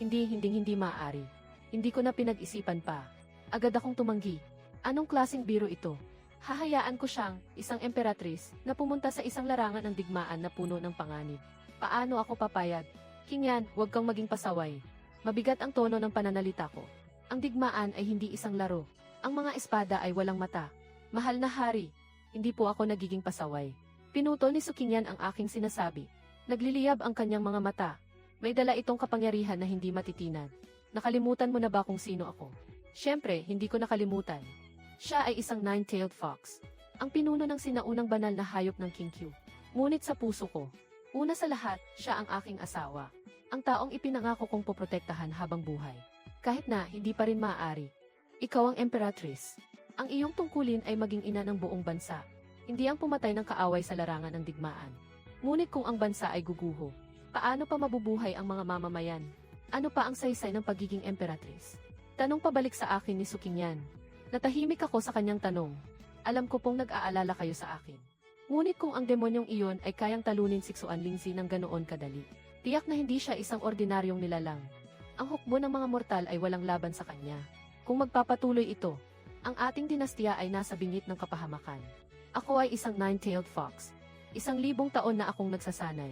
Hindi maaari. Hindi ko na pinag-isipan pa. Agad akong tumanggi. Anong klaseng biro ito? Hahayaan ko siyang, isang emperatris, na pumunta sa isang larangan ng digmaan na puno ng panganib. Paano ako papayag? Kinyan, huwag kang maging pasaway. Mabigat ang tono ng pananalita ko. Ang digmaan ay hindi isang laro. Ang mga espada ay walang mata. Mahal na hari, hindi po ako nagiging pasaway. Pinutol ni Sukinyan ang aking sinasabi. Nagliliyab ang kanyang mga mata. May dala itong kapangyarihan na hindi matitinan. Nakalimutan mo na ba kung sino ako? Siyempre, hindi ko nakalimutan. Siya ay isang nine-tailed fox. Ang pinuno ng sinaunang banal na hayop ng King Q. Ngunit sa puso ko, una sa lahat, siya ang aking asawa. Ang taong ipinangako kong poprotektahan habang buhay. Kahit na hindi pa rin maaari. Ikaw ang emperatris. Ang iyong tungkulin ay maging ina ng buong bansa. Hindi ang pumatay ng kaaway sa larangan ng digmaan. Ngunit kung ang bansa ay guguho, paano pa mabubuhay ang mga mamamayan? Ano pa ang saysay ng pagiging emperatris? Tanong pabalik sa akin ni Sukinyan. Natahimik ako sa kanyang tanong. Alam ko pong nag-aalala kayo sa akin. Ngunit kung ang demonyong iyon ay kayang talunin siksuan lingsi ng ganoon kadali, tiyak na hindi siya isang ordinaryong nilalang. Ang hukbo ng mga mortal ay walang laban sa kanya. Kung magpapatuloy ito, ang ating dinastiya ay nasa bingit ng kapahamakan. Ako ay isang nine-tailed fox. 1,000 taon na akong nagsasanay.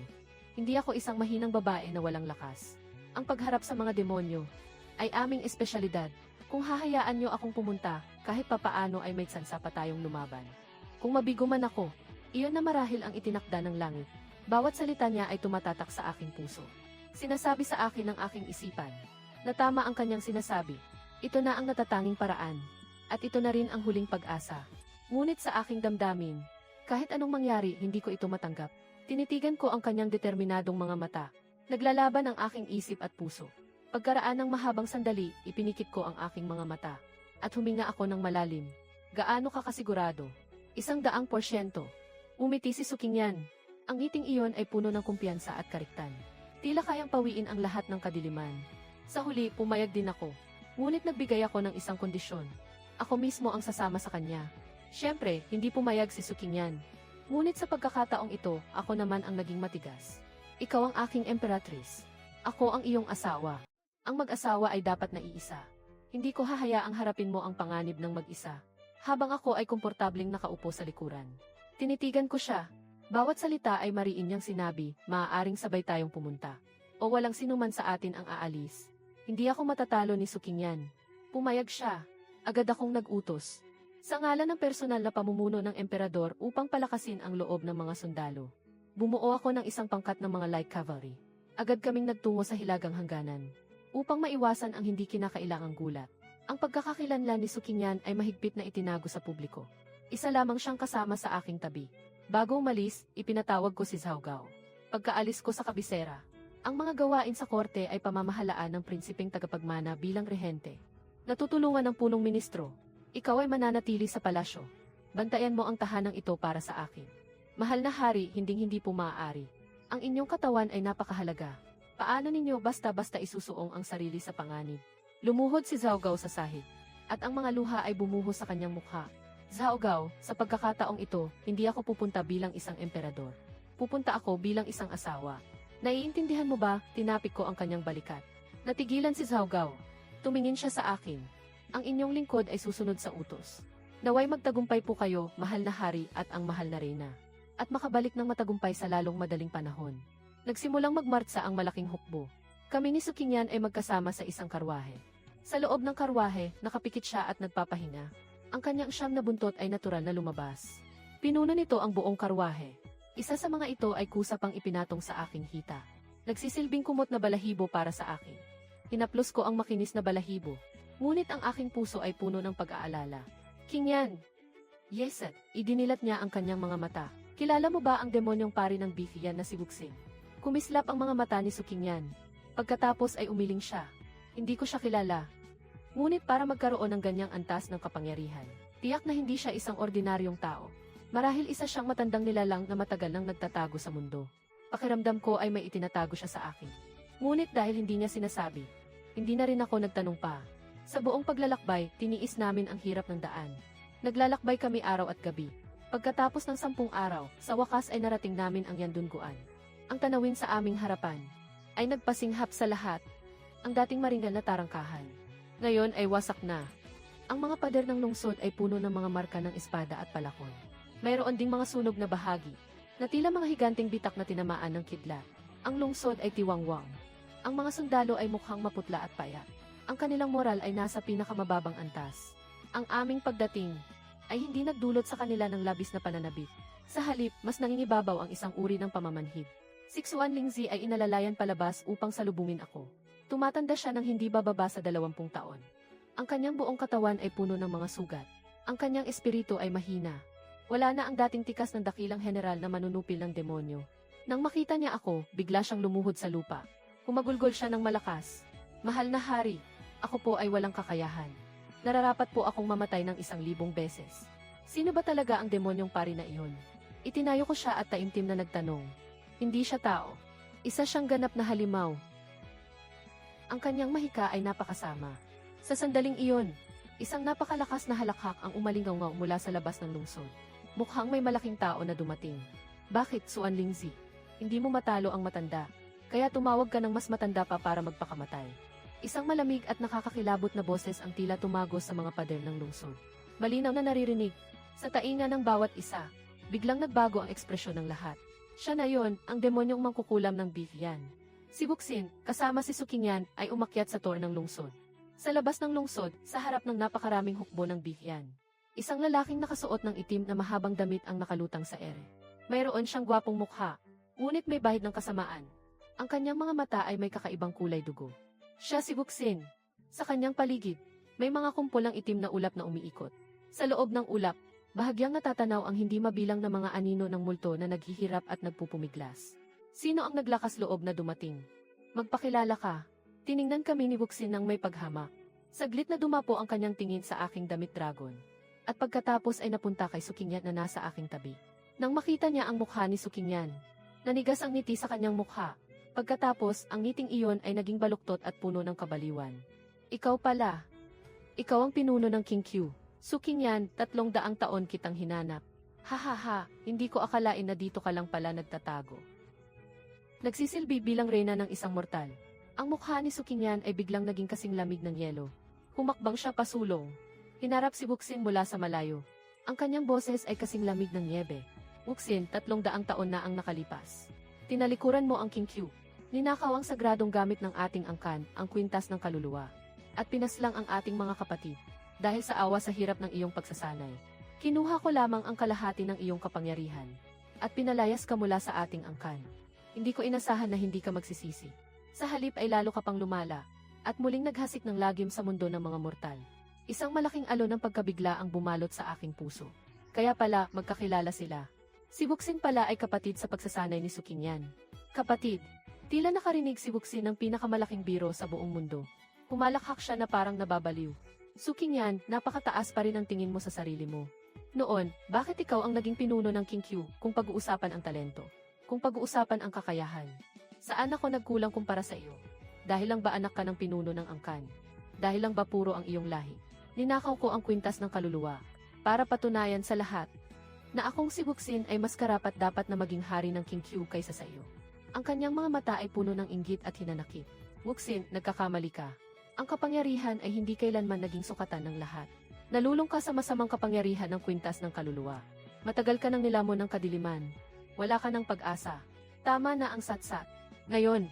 Hindi ako isang mahinang babae na walang lakas. Ang pagharap sa mga demonyo ay aming espesyalidad. Kung hahayaan niyo akong pumunta, kahit papaano ay may tsansa pa tayong lumaban. Kung mabigo man ako, iyon na marahil ang itinakda ng langit. Bawat salita niya ay tumatatak sa aking puso. Sinasabi sa akin ng aking isipan na tama ang kanyang sinasabi. Ito na ang natatanging paraan. At ito na rin ang huling pag-asa. Ngunit sa aking damdamin, kahit anong mangyari, hindi ko ito matanggap. Tinitigan ko ang kanyang determinadong mga mata. Naglalaban ang aking isip at puso. Pagkaraan ng mahabang sandali, ipinikit ko ang aking mga mata. At huminga ako ng malalim. Gaano ka kasigurado? 100%. Umiti si Sukinyan. Ang ngiting iyon ay puno ng kumpiyansa at kariktan. Tila kayang pawiin ang lahat ng kadiliman. Sa huli, pumayag din ako. Ngunit nagbigay ako ng isang kondisyon. Ako mismo ang sasama sa kanya. Siyempre, hindi pumayag si Sukinyan. Ngunit sa pagkakataong ito, ako naman ang naging matigas. Ikaw ang aking emperatris. Ako ang iyong asawa. Ang mag-asawa ay dapat na iisa. Hindi ko hahayaang harapin mo ang panganib ng mag-isa. Habang ako ay komportabling nakaupo sa likuran. Tinitigan ko siya. Bawat salita ay mariin niyang sinabi, maaaring sabay tayong pumunta. O walang sinuman sa atin ang aalis. Hindi ako matatalo ni Sukinyan. Pumayag siya. Agad akong nag-utos. Sa ngalan ng personal na pamumuno ng emperador upang palakasin ang loob ng mga sundalo. Bumuo ako ng isang pangkat ng mga light cavalry. Agad kaming nagtungo sa hilagang hangganan. Upang maiwasan ang hindi kinakailangang gulat. Ang pagkakakilanlan ni Sukinyan ay mahigpit na itinago sa publiko. Isa lamang siyang kasama sa aking tabi. Bago umalis, ipinatawag ko si Zhaogao. Pagkaalis ko sa kabisera, ang mga gawain sa korte ay pamamahalaan ng prinsipeng tagapagmana bilang rehente. Natutulungan ng punong ministro. Ikaw ay mananatili sa palasyo. Bantayan mo ang tahanang ito para sa akin. Mahal na hari, hindi po maaari. Ang inyong katawan ay napakahalaga. Paano ninyo basta-basta isusuong ang sarili sa panganib? Lumuhod si Zhao Gao sa sahig, at ang mga luha ay bumuho sa kanyang mukha. Zhao Gao, sa pagkakataong ito, hindi ako pupunta bilang isang emperador. Pupunta ako bilang isang asawa. Naiintindihan mo ba? Tinapik ko ang kanyang balikat. Natigilan si Zhao Gao. Tumingin siya sa akin. Ang inyong lingkod ay susunod sa utos. Naway magtagumpay po kayo, mahal na hari at ang mahal na reyna. At makabalik ng matagumpay sa lalong madaling panahon. Nagsimulang magmartsa ang malaking hukbo. Kami ni Suqingyan ay magkasama sa isang karwahe. Sa loob ng karwahe, nakapikit siya at nagpapahinga. Ang kanyang siyam na buntot ay natural na lumabas. Pinuno nito ang buong karwahe. Isa sa mga ito ay kusa pang ipinatong sa aking hita. Nagsisilbing kumot na balahibo para sa akin. Hinaplos ko ang makinis na balahibo. Ngunit ang aking puso ay puno ng pag-aalala. Qingyan! Yeset, idinilat niya ang kanyang mga mata. Kilala mo ba ang demonyong pari ng Bifian na si Wuxing? Kumislap ang mga mata ni Suqingyan. Pagkatapos ay umiling siya. Hindi ko siya kilala. Ngunit para magkaroon ng ganyang antas ng kapangyarihan, tiyak na hindi siya isang ordinaryong tao. Marahil isa siyang matandang nilalang na matagal nang nagtatago sa mundo. Pakiramdam ko ay may itinatago siya sa akin. Ngunit dahil hindi niya sinasabi, hindi na rin ako nagtanong pa. Sa buong paglalakbay, tiniis namin ang hirap ng daan. Naglalakbay kami araw at gabi. Pagkatapos ng 10 araw, sa wakas ay narating namin ang Yandunguan. Ang tanawin sa aming harapan ay nagpasinghap sa lahat. Ang dating maringal na tarangkahan, ngayon ay wasak na. Ang mga pader ng lungsod ay puno ng mga marka ng espada at palakon. Mayroon ding mga sunog na bahagi, na tila mga higanting bitak na tinamaan ng kidlat. Ang lungsod ay tiwangwang. Ang mga sundalo ay mukhang maputla at payat. Ang kanilang moral ay nasa pinakamababang antas. Ang aming pagdating ay hindi nagdulot sa kanila ng labis na pananabik. Sa halip, mas nangingibabaw ang isang uri ng pamamanhid. Si Xuan Lingzi ay inalalayan palabas upang salubungin ako. Tumatanda siya ng hindi bababa sa 20 taon. Ang kanyang buong katawan ay puno ng mga sugat. Ang kanyang espiritu ay mahina. Wala na ang dating tikas ng dakilang general na manunupil ng demonyo. Nang makita niya ako, bigla siyang lumuhod sa lupa. Humagulgol siya ng malakas. Mahal na hari, ako po ay walang kakayahan. Nararapat po akong mamatay ng 1,000 beses. Sino ba talaga ang demonyong pari na iyon? Itinayo ko siya at taimtim na nagtanong. Hindi siya tao. Isa siyang ganap na halimaw. Ang kanyang mahika ay napakasama. Sa sandaling iyon, isang napakalakas na halakhak ang umalingaw mula sa labas ng lungsod. Mukhang may malaking tao na dumating. Bakit, Xuan Lingzi? Hindi mo matalo ang matanda. Kaya tumawag ka ng mas matanda pa para magpakamatay. Isang malamig at nakakakilabot na boses ang tila tumagos sa mga pader ng lungsod. Malinaw na naririnig. Sa tainga ng bawat isa, biglang nagbago ang ekspresyon ng lahat. Siya na yon, ang demonyong mangkukulam ng Bifian. Si Wuxing, kasama si Suqingyan, ay umakyat sa tor ng lungsod. Sa labas ng lungsod, sa harap ng napakaraming hukbo ng Bifian. Isang lalaking nakasuot ng itim na mahabang damit ang nakalutang sa ere. Mayroon siyang gwapong mukha, ngunit may bahid ng kasamaan. Ang kanyang mga mata ay may kakaibang kulay dugo. Siya si Wuxing. Sa kanyang paligid, may mga kumpol ng itim na ulap na umiikot. Sa loob ng ulap, bahagyang natatanaw ang hindi mabilang na mga anino ng multo na naghihirap at nagpupumiglas. Sino ang naglakas loob na dumating? Magpakilala ka. Tiningnan kami ni Wuxing nang may paghamak. Saglit na dumapo ang kanyang tingin sa aking damit dragon. At pagkatapos ay napunta kay Suqingyan na nasa aking tabi. Nang makita niya ang mukha ni Suqingyan, nanigas ang ngiti sa kanyang mukha. Pagkatapos, ang ngiting iyon ay naging baluktot at puno ng kabaliwan. Ikaw pala. Ikaw ang pinuno ng King Q. Suqingyan, 300 taon kitang hinanap. Hahaha, hindi ko akalain na dito ka lang pala nagtatago. Nagsisilbi bilang reyna ng isang mortal. Ang mukha ni Suqingyan ay biglang naging kasing lamig ng yelo. Humakbang siya pasulong. Hinarap si Wuxing mula sa malayo. Ang kanyang boses ay kasing lamig ng niebe. Wuxing, 300 taon na ang nakalipas. Tinalikuran mo ang King Q. Ninakaw ang sagradong gamit ng ating angkan, ang kwintas ng kaluluwa. At pinaslang ang ating mga kapatid. Dahil sa awa sa hirap ng iyong pagsasanay. Kinuha ko lamang ang kalahati ng iyong kapangyarihan. At pinalayas ka mula sa ating angkan. Hindi ko inasahan na hindi ka magsisisi. Sa halip ay lalo ka pang lumala. At muling naghasik ng lagim sa mundo ng mga mortal. Isang malaking alon ng pagkabigla ang bumalot sa aking puso. Kaya pala, magkakilala sila. Si Wuxing pala ay kapatid sa pagsasanay ni Suqingyan. Kapatid, tila nakarinig si Wuxing ng pinakamalaking biro sa buong mundo. Humalakhak siya na parang nababaliw. Suqingyan, napakataas pa rin ang tingin mo sa sarili mo. Noon, bakit ikaw ang naging pinuno ng King Q kung pag-uusapan ang talento? Kung pag-uusapan ang kakayahan? Saan ako nagkulang kumpara sa iyo? Dahil lang ba anak ka ng pinuno ng angkan? dahil lang ba puro ang iyong lahi. Ninakaw ko ang kwintas ng kaluluwa, para patunayan sa lahat, na akong si Wuxin ay mas karapat-dapat na maging hari ng King Q kaysa sa iyo. Ang kanyang mga mata ay puno ng inggit at hinanakit. Wuxin, nagkakamali ka. Ang kapangyarihan ay hindi kailanman naging sukatan ng lahat. Nalulong ka sa masamang kapangyarihan ng kwintas ng kaluluwa. Matagal ka nang nilamon ng kadiliman. Wala ka ng pag-asa. Tama na ang satsat. Ngayon,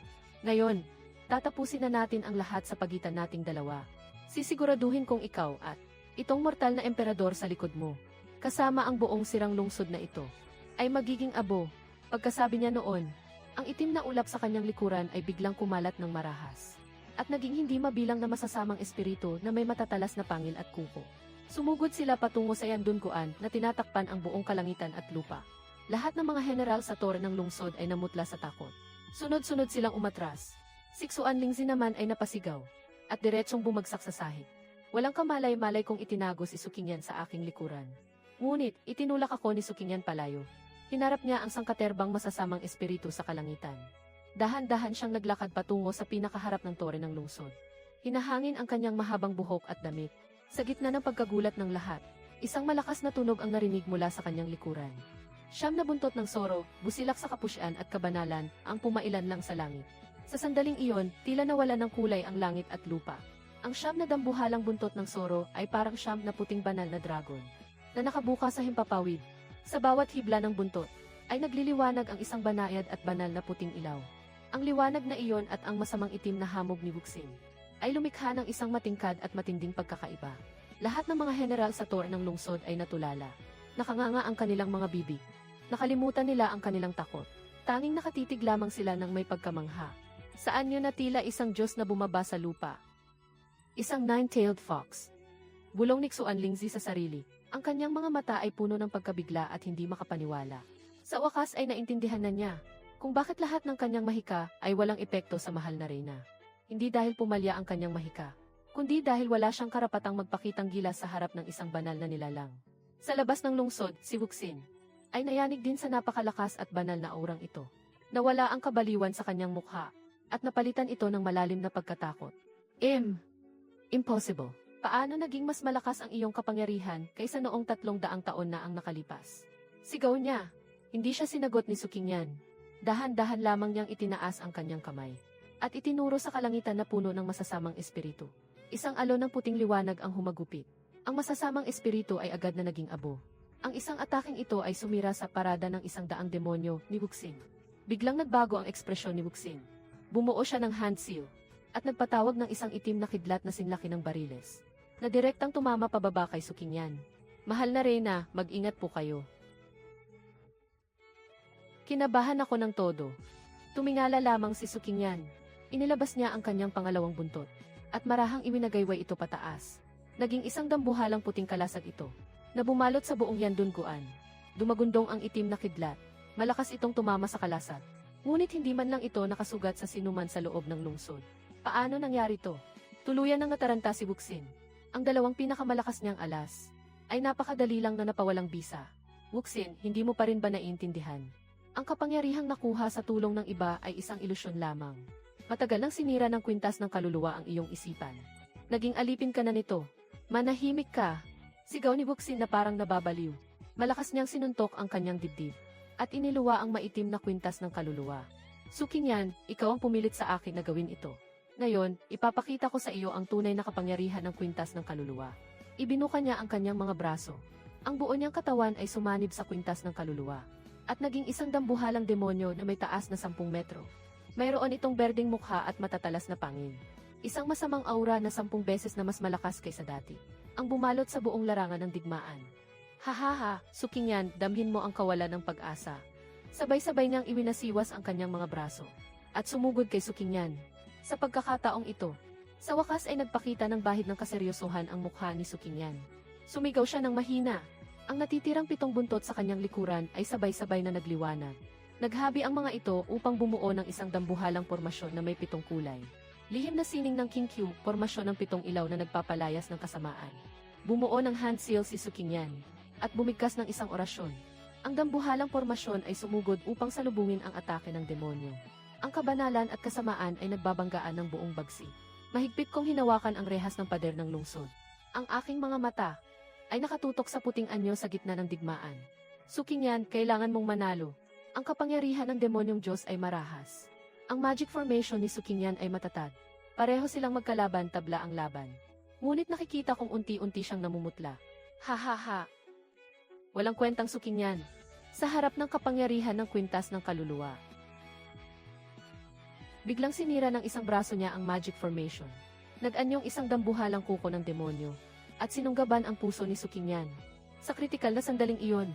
tatapusin na natin ang lahat sa pagitan nating dalawa. Sisiguraduhin kong ikaw at itong mortal na emperador sa likod mo, kasama ang buong sirang lungsod na ito, ay magiging abo. Pagkasabi niya noon, ang itim na ulap sa kanyang likuran ay biglang kumalat ng marahas. At naging hindi mabilang na masasamang espiritu na may matatalas na pangil at kuko. Sumugod sila patungo sa yandunkuan na tinatakpan ang buong kalangitan at lupa. Lahat ng mga general sa tore ng lungsod ay namutla sa takot. Sunod-sunod silang umatras. Siksuan Lingzi naman ay napasigaw, at diretsong bumagsak sa sahig. Walang kamalay-malay kong itinago si Sukingyan sa aking likuran. Ngunit, itinulak ako ni Sukingyan palayo. Hinarap niya ang sangkaterbang masasamang espiritu sa kalangitan. Dahan-dahan siyang naglakad patungo sa pinakaharap ng tore ng lungsod. Hinahangin ang kanyang mahabang buhok at damit. Sa gitna ng pagkagulat ng lahat, isang malakas na tunog ang narinig mula sa kanyang likuran. Siyam na buntot ng soro, busilak sa kapusyan at kabanalan, ang pumailan lang sa langit. Sa sandaling iyon, tila nawala ng kulay ang langit at lupa. Ang siyam na dambuhalang buntot ng soro ay parang siyam na puting banal na dragon, na nakabuka sa himpapawid. Sa bawat hibla ng buntot, ay nagliliwanag ang isang banayad at banal na puting ilaw. Ang liwanag na iyon at ang masamang itim na hamog ni Wuxin, ay lumikha ng isang matingkad at matinding pagkakaiba. Lahat ng mga general sa tore ng lungsod ay natulala. Nakanganga ang kanilang mga bibig. Nakalimutan nila ang kanilang takot. Tanging nakatitig lamang sila ng may pagkamangha. Saan yun na tila isang Diyos na bumaba sa lupa? Isang nine-tailed fox. Bulong ni Xuan Lingzi sa sarili. Ang kanyang mga mata ay puno ng pagkabigla at hindi makapaniwala. Sa wakas ay naintindihan na niya kung bakit lahat ng kanyang mahika ay walang epekto sa mahal na reyna. Hindi dahil pumalya ang kanyang mahika, kundi dahil wala siyang karapatang magpakitang gilas sa harap ng isang banal na nilalang. Sa labas ng lungsod, si Wuxin ay nayanig din sa napakalakas at banal na aurang ito. Nawala ang kabaliwan sa kanyang mukha, at napalitan ito ng malalim na pagkatakot. Impossible. Paano naging mas malakas ang iyong kapangyarihan kaysa noong 300 taon na ang nakalipas? Sigaw niya. Hindi siya sinagot ni Sukingyan. Dahan-dahan lamang niyang itinaas ang kanyang kamay, at itinuro sa kalangitan na puno ng masasamang espiritu. Isang alon ng puting liwanag ang humagupit. Ang masasamang espiritu ay agad na naging abo. Ang isang ataking ito ay sumira sa parada ng 100 demonyo ni Wuxin. Biglang nagbago ang ekspresyon ni Wuxin. Bumuo siya ng hand seal, at nagpatawag ng isang itim na kidlat na sinlaki ng bariles, na direktang tumama pababa kay Sukingyan. Mahal na reyna, mag-ingat po kayo. Kinabahan ako ng todo. Tumingala lamang si Sukingyan. Inilabas niya ang kanyang pangalawang buntot, at marahang iwinagayway ito pataas. Naging isang dambuhalang puting kalasag ito, na bumalot sa buong yandunguan. Dumagundong ang itim na kidlat. Malakas itong tumama sa kalasag. Ngunit hindi man lang ito nakasugat sa sinuman sa loob ng lungsod. Paano nangyari to? Tuluyan nang nataranta si Wuxin. Ang dalawang pinakamalakas niyang alas ay napakadali lang na napawalang bisa. Wuxin, hindi mo pa rin ba naiintindihan? Ang kapangyarihang nakuha sa tulong ng iba ay isang ilusyon lamang. Matagal nang sinira ng kwintas ng kaluluwa ang iyong isipan. Naging alipin ka na nito. Manahimik ka. Sigaw ni Wuxin na parang nababaliw. Malakas niyang sinuntok ang kanyang dibdib, at iniluwa ang maitim na kwintas ng kaluluwa. Sukingyan, ikaw ang pumilit sa akin na gawin ito. Ngayon, ipapakita ko sa iyo ang tunay na kapangyarihan ng kwintas ng kaluluwa. Ibinuka niya ang kanyang mga braso. Ang buo niyang katawan ay sumanib sa kwintas ng kaluluwa, at naging isang dambuhalang demonyo na may taas na 10 metro. Mayroon itong berdeng mukha at matatalas na pangil. Isang masamang aura na 10 beses na mas malakas kaysa dati, ang bumalot sa buong larangan ng digmaan. Hahaha, Sukingyan, damhin mo ang kawalan ng pag-asa. Sabay-sabay niyang iwinasiwas ang kanyang mga braso, at sumugod kay Sukingyan. Sa pagkakataong ito, sa wakas ay nagpakita ng bahid ng kaseryosohan ang mukha ni Sukingyan. Sumigaw siya ng mahina. Ang natitirang 7 buntot sa kanyang likuran ay sabay-sabay na nagliwanag. Naghabi ang mga ito upang bumuo ng isang dambuhalang pormasyon na may 7 kulay. Lihim na sining ng King Q, pormasyon ng 7 ilaw na nagpapalayas ng kasamaan. Bumuo ng hand seal si Sukingyan, at bumigkas ng isang orasyon. Ang dambuhalang pormasyon ay sumugod upang salubungin ang atake ng demonyo. Ang kabanalan at kasamaan ay nagbabanggaan ng buong bagsi. Mahigpit kong hinawakan ang rehas ng pader ng lungsod. Ang aking mga mata ay nakatutok sa puting anyo sa gitna ng digmaan. Sukinyan, kailangan mong manalo. Ang kapangyarihan ng demonyong Diyos ay marahas. Ang magic formation ni Sukinyan ay matatag. Pareho silang magkalaban, tabla ang laban. Ngunit nakikita kong unti-unti siyang namumutla. Ha ha ha! Walang kwentang Sukinyan. Sa harap ng kapangyarihan ng kwintas ng kaluluwa. Biglang sinira ng isang braso niya ang magic formation. Nag-anyong isang dambuhalang kuko ng demonyo. At sinunggaban ang puso ni Sukinyan. Sa kritikal na sandaling iyon,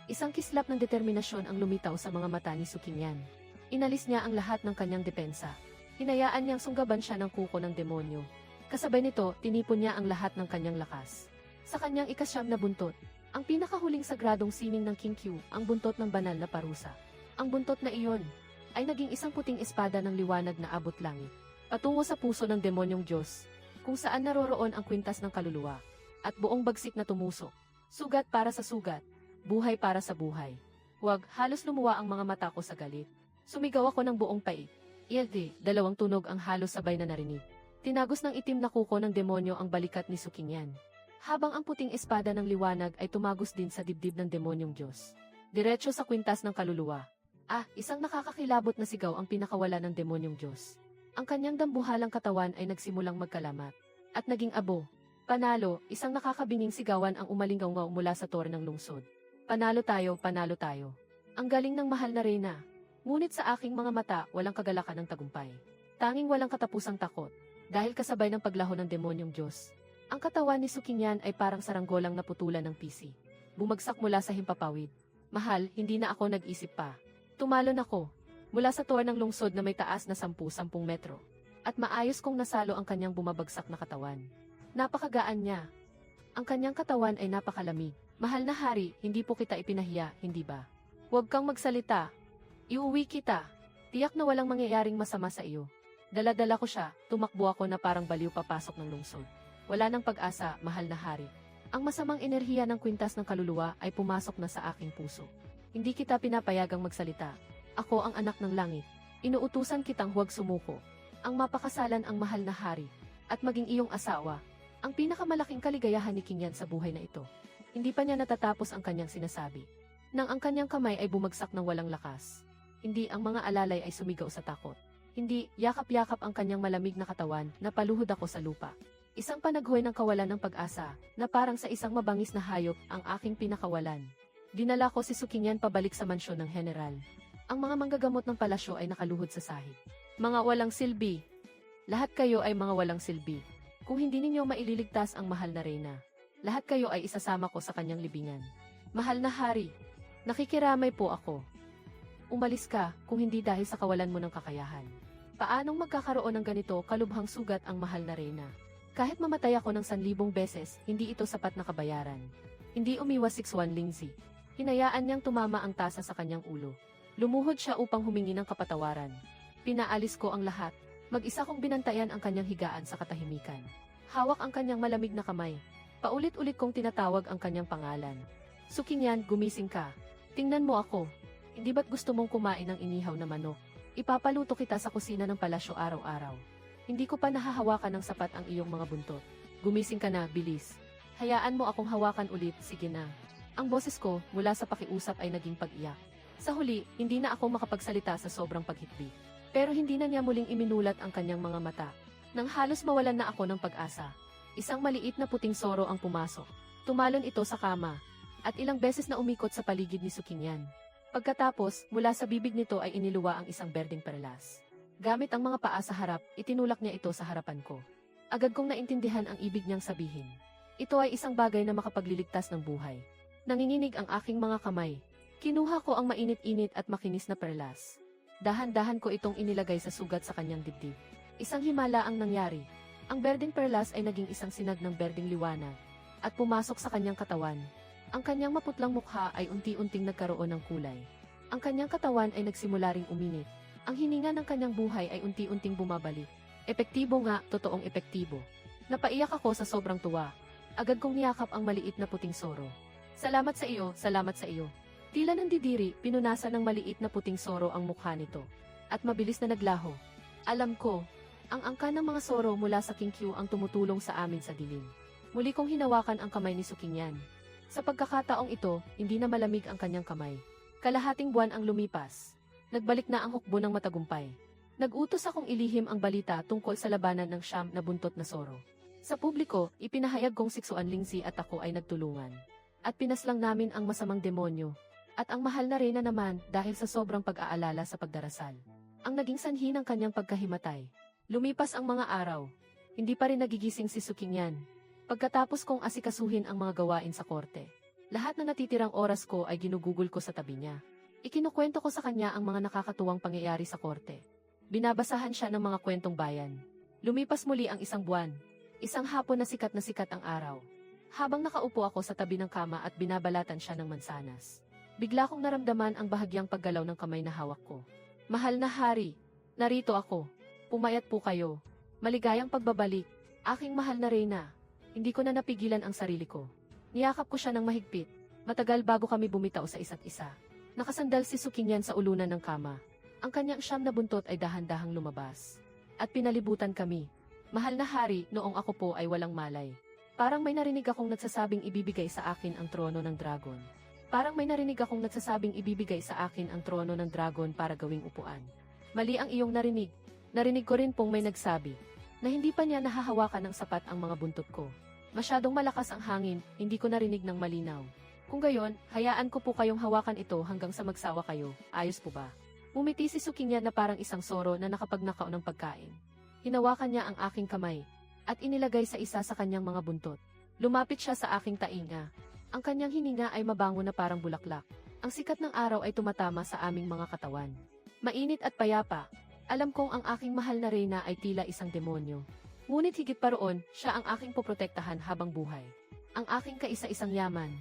isang kislap ng determinasyon ang lumitaw sa mga mata ni Sukinyan. Inalis niya ang lahat ng kanyang depensa. Hinayaan niyang sunggaban siya ng kuko ng demonyo. Kasabay nito, tinipon niya ang lahat ng kanyang lakas. Sa kanyang ikasyam na buntot, ang pinakahuling sagradong sining ng King Q, ang buntot ng banal na parusa. Ang buntot na iyon ay naging isang puting espada ng liwanag na abot langit, patungo sa puso ng demonyong Diyos, kung saan naroroon ang kwintas ng kaluluwa, at buong bagsik na tumusok. Sugat para sa sugat, buhay para sa buhay. Huwag, halos lumuwa ang mga mata ko sa galit. Sumigaw ako ng buong pait. Ielde, dalawang tunog ang halos sabay na narinig. Tinagos ng itim na kuko ng demonyo ang balikat ni Sukinyan. Habang ang puting espada ng liwanag ay tumagos din sa dibdib ng demonyong Diyos. Diretso sa kwintas ng kaluluwa. Isang nakakakilabot na sigaw ang pinakawala ng demonyong Diyos. Ang kanyang dambuhalang katawan ay nagsimulang magkalamat. At naging abo. Panalo, isang nakakabinging sigawan ang umalingaw mula sa tore ng lungsod. Panalo tayo, panalo tayo. Ang galing ng mahal na reyna. Ngunit sa aking mga mata, walang kagalakan ng tagumpay. Tanging walang katapusang takot. Dahil kasabay ng paglaho ng demonyong Diyos. Ang katawan ni Sukinyan ay parang saranggolang naputulan ng pisi. Bumagsak mula sa himpapawid. Mahal, hindi na ako nag-isip pa. Tumalon ako. Mula sa tore ng lungsod na may taas na 10 metro. At maayos kong nasalo ang kanyang bumabagsak na katawan. Napakagaan niya. Ang kanyang katawan ay napakalamig. Mahal na hari, hindi po kita ipinahiya, hindi ba? Huwag kang magsalita. Iuwi kita. Tiyak na walang mangyayaring masama sa iyo. Dala-dala ko siya, tumakbo ako na parang baliw papasok ng lungsod. Wala nang pag-asa, mahal na hari. Ang masamang enerhiya ng kwintas ng kaluluwa ay pumasok na sa aking puso. Hindi kita pinapayagang magsalita. Ako ang anak ng langit. Inuutusan kitang huwag sumuko. Ang mapakasalan ang mahal na hari. At maging iyong asawa. Ang pinakamalaking kaligayahan ni Kinyan sa buhay na ito. Hindi pa niya natatapos ang kanyang sinasabi. Nang ang kanyang kamay ay bumagsak ng walang lakas. Hindi ang mga alalay ay sumigaw sa takot. Hindi, yakap-yakap ang kanyang malamig na katawan, napaluhod ako sa lupa. Isang panaghoy ng kawalan ng pag-asa, na parang sa isang mabangis na hayop, ang aking pinakawalan. Dinala ko si Sukinyan pabalik sa mansyon ng general. Ang mga manggagamot ng palasyo ay nakaluhod sa sahig. Mga walang silbi. Lahat kayo ay mga walang silbi. Kung hindi ninyo maililigtas ang mahal na reyna, lahat kayo ay isasama ko sa kanyang libingan. Mahal na hari, nakikiramay po ako. Umalis ka, kung hindi dahil sa kawalan mo ng kakayahan. Paanong magkakaroon ng ganito kalubhang sugat ang mahal na reyna? Kahit mamatay ako ng 1,000 beses, hindi ito sapat na kabayaran. Hindi umiwas 6'1" Lingzi. Hinayaan niyang tumama ang tasa sa kanyang ulo. Lumuhod siya upang humingi ng kapatawaran. Pinaalis ko ang lahat. Mag-isa kong binantayan ang kanyang higaan sa katahimikan. Hawak ang kanyang malamig na kamay. Paulit-ulit kong tinatawag ang kanyang pangalan. Sukinyan, gumising ka. Tingnan mo ako. Hindi ba't gusto mong kumain ng inihaw na manok? Ipapaluto kita sa kusina ng palasyo araw-araw. Hindi ko pa nahahawakan ng sapat ang iyong mga buntot. Gumising ka na, bilis. Hayaan mo akong hawakan ulit, sige na. Ang boses ko, mula sa pakiusap ay naging pag-iyak. Sa huli, hindi na ako makapagsalita sa sobrang paghitbi. Pero hindi na niya muling iminulat ang kanyang mga mata. Nang halos mawalan na ako ng pag-asa. Isang maliit na puting soro ang pumasok. Tumalon ito sa kama. At ilang beses na umikot sa paligid ni Sukinyan. Pagkatapos, mula sa bibig nito ay iniluwa ang isang berdeng perlas. Gamit ang mga paa sa harap, itinulak niya ito sa harapan ko. Agad kong naintindihan ang ibig niyang sabihin. Ito ay isang bagay na makapagliligtas ng buhay. Nanginginig ang aking mga kamay. Kinuha ko ang mainit-init at makinis na perlas. Dahan-dahan ko itong inilagay sa sugat sa kanyang dibdib. Isang himala ang nangyari. Ang berdeng perlas ay naging isang sinag ng berdeng liwanag. At pumasok sa kanyang katawan. Ang kanyang maputlang mukha ay unti-unting nagkaroon ng kulay. Ang kanyang katawan ay nagsimula ring uminit. Ang hininga ng kanyang buhay ay unti-unting bumabalik. Epektibo nga, totoong epektibo. Napaiyak ako sa sobrang tuwa. Agad kong niyakap ang maliit na puting soro. Salamat sa iyo, salamat sa iyo. Tila nandidiri, pinunasan ng maliit na puting soro ang mukha nito. At mabilis na naglaho. Alam ko, Ang angkan ng mga Zoro mula sa King Q ang tumutulong sa amin sa dilim. Muli kong hinawakan ang kamay ni Sukinyan. Sa pagkakataong ito, hindi na malamig ang kanyang kamay. Kalahating buwan ang lumipas. Nagbalik na ang hukbo ng matagumpay. Nag-utos akong ilihim ang balita tungkol sa labanan ng siyam na buntot na Zoro. Sa publiko, ipinahayag kong si Xuan Lingzi at ako ay nagtulungan. At pinaslang namin ang masamang demonyo. At ang mahal na Reyna naman dahil sa sobrang pag-aalala sa pagdarasal. Ang naging sanhi ng kanyang pagkahimatay. Lumipas ang mga araw. Hindi pa rin nagigising si Sukinyan. Pagkatapos kong asikasuhin ang mga gawain sa korte, lahat na natitirang oras ko ay ginugugol ko sa tabi niya. Ikinukwento ko sa kanya ang mga nakakatuwang pangyayari sa korte. Binabasahan siya ng mga kwentong bayan. Lumipas muli ang isang buwan. Isang hapon na sikat ang araw. Habang nakaupo ako sa tabi ng kama at binabalatan siya ng mansanas, bigla kong naramdaman ang bahagyang paggalaw ng kamay na hawak ko. Mahal na hari, narito ako. Pumayat po kayo. Maligayang pagbabalik. Aking mahal na Reyna. Hindi ko na napigilan ang sarili ko. Niyakap ko siya ng mahigpit. Matagal bago kami bumitaw sa isa't isa. Nakasandal si Sukinyan sa ulunan ng kama. Ang kanyang siyam na buntot ay dahan-dahang lumabas. At pinalibutan kami. Mahal na hari, noong ako po ay walang malay. Parang may narinig akong nagsasabing ibibigay sa akin ang trono ng dragon. Parang may narinig akong nagsasabing ibibigay sa akin ang trono ng dragon para gawing upuan. Mali ang iyong narinig. Narinig ko rin pong may nagsabi na hindi pa niya nahahawakan ng sapat ang mga buntot ko. Masyadong malakas ang hangin, hindi ko narinig ng malinaw. Kung gayon, hayaan ko po kayong hawakan ito hanggang sa magsawa kayo, ayos po ba? Umiti si Sukinyan na parang isang Zoro na nakapagnakaw ng pagkain. Hinawakan niya ang aking kamay at inilagay sa isa sa kanyang mga buntot. Lumapit siya sa aking tainga. Ang kanyang hininga ay mabango na parang bulaklak. Ang sikat ng araw ay tumatama sa aming mga katawan. Mainit at payapa. Alam kong ang aking mahal na Reyna ay tila isang demonyo. Ngunit higit pa roon, siya ang aking poprotektahan habang buhay. Ang aking kaisa-isang yaman.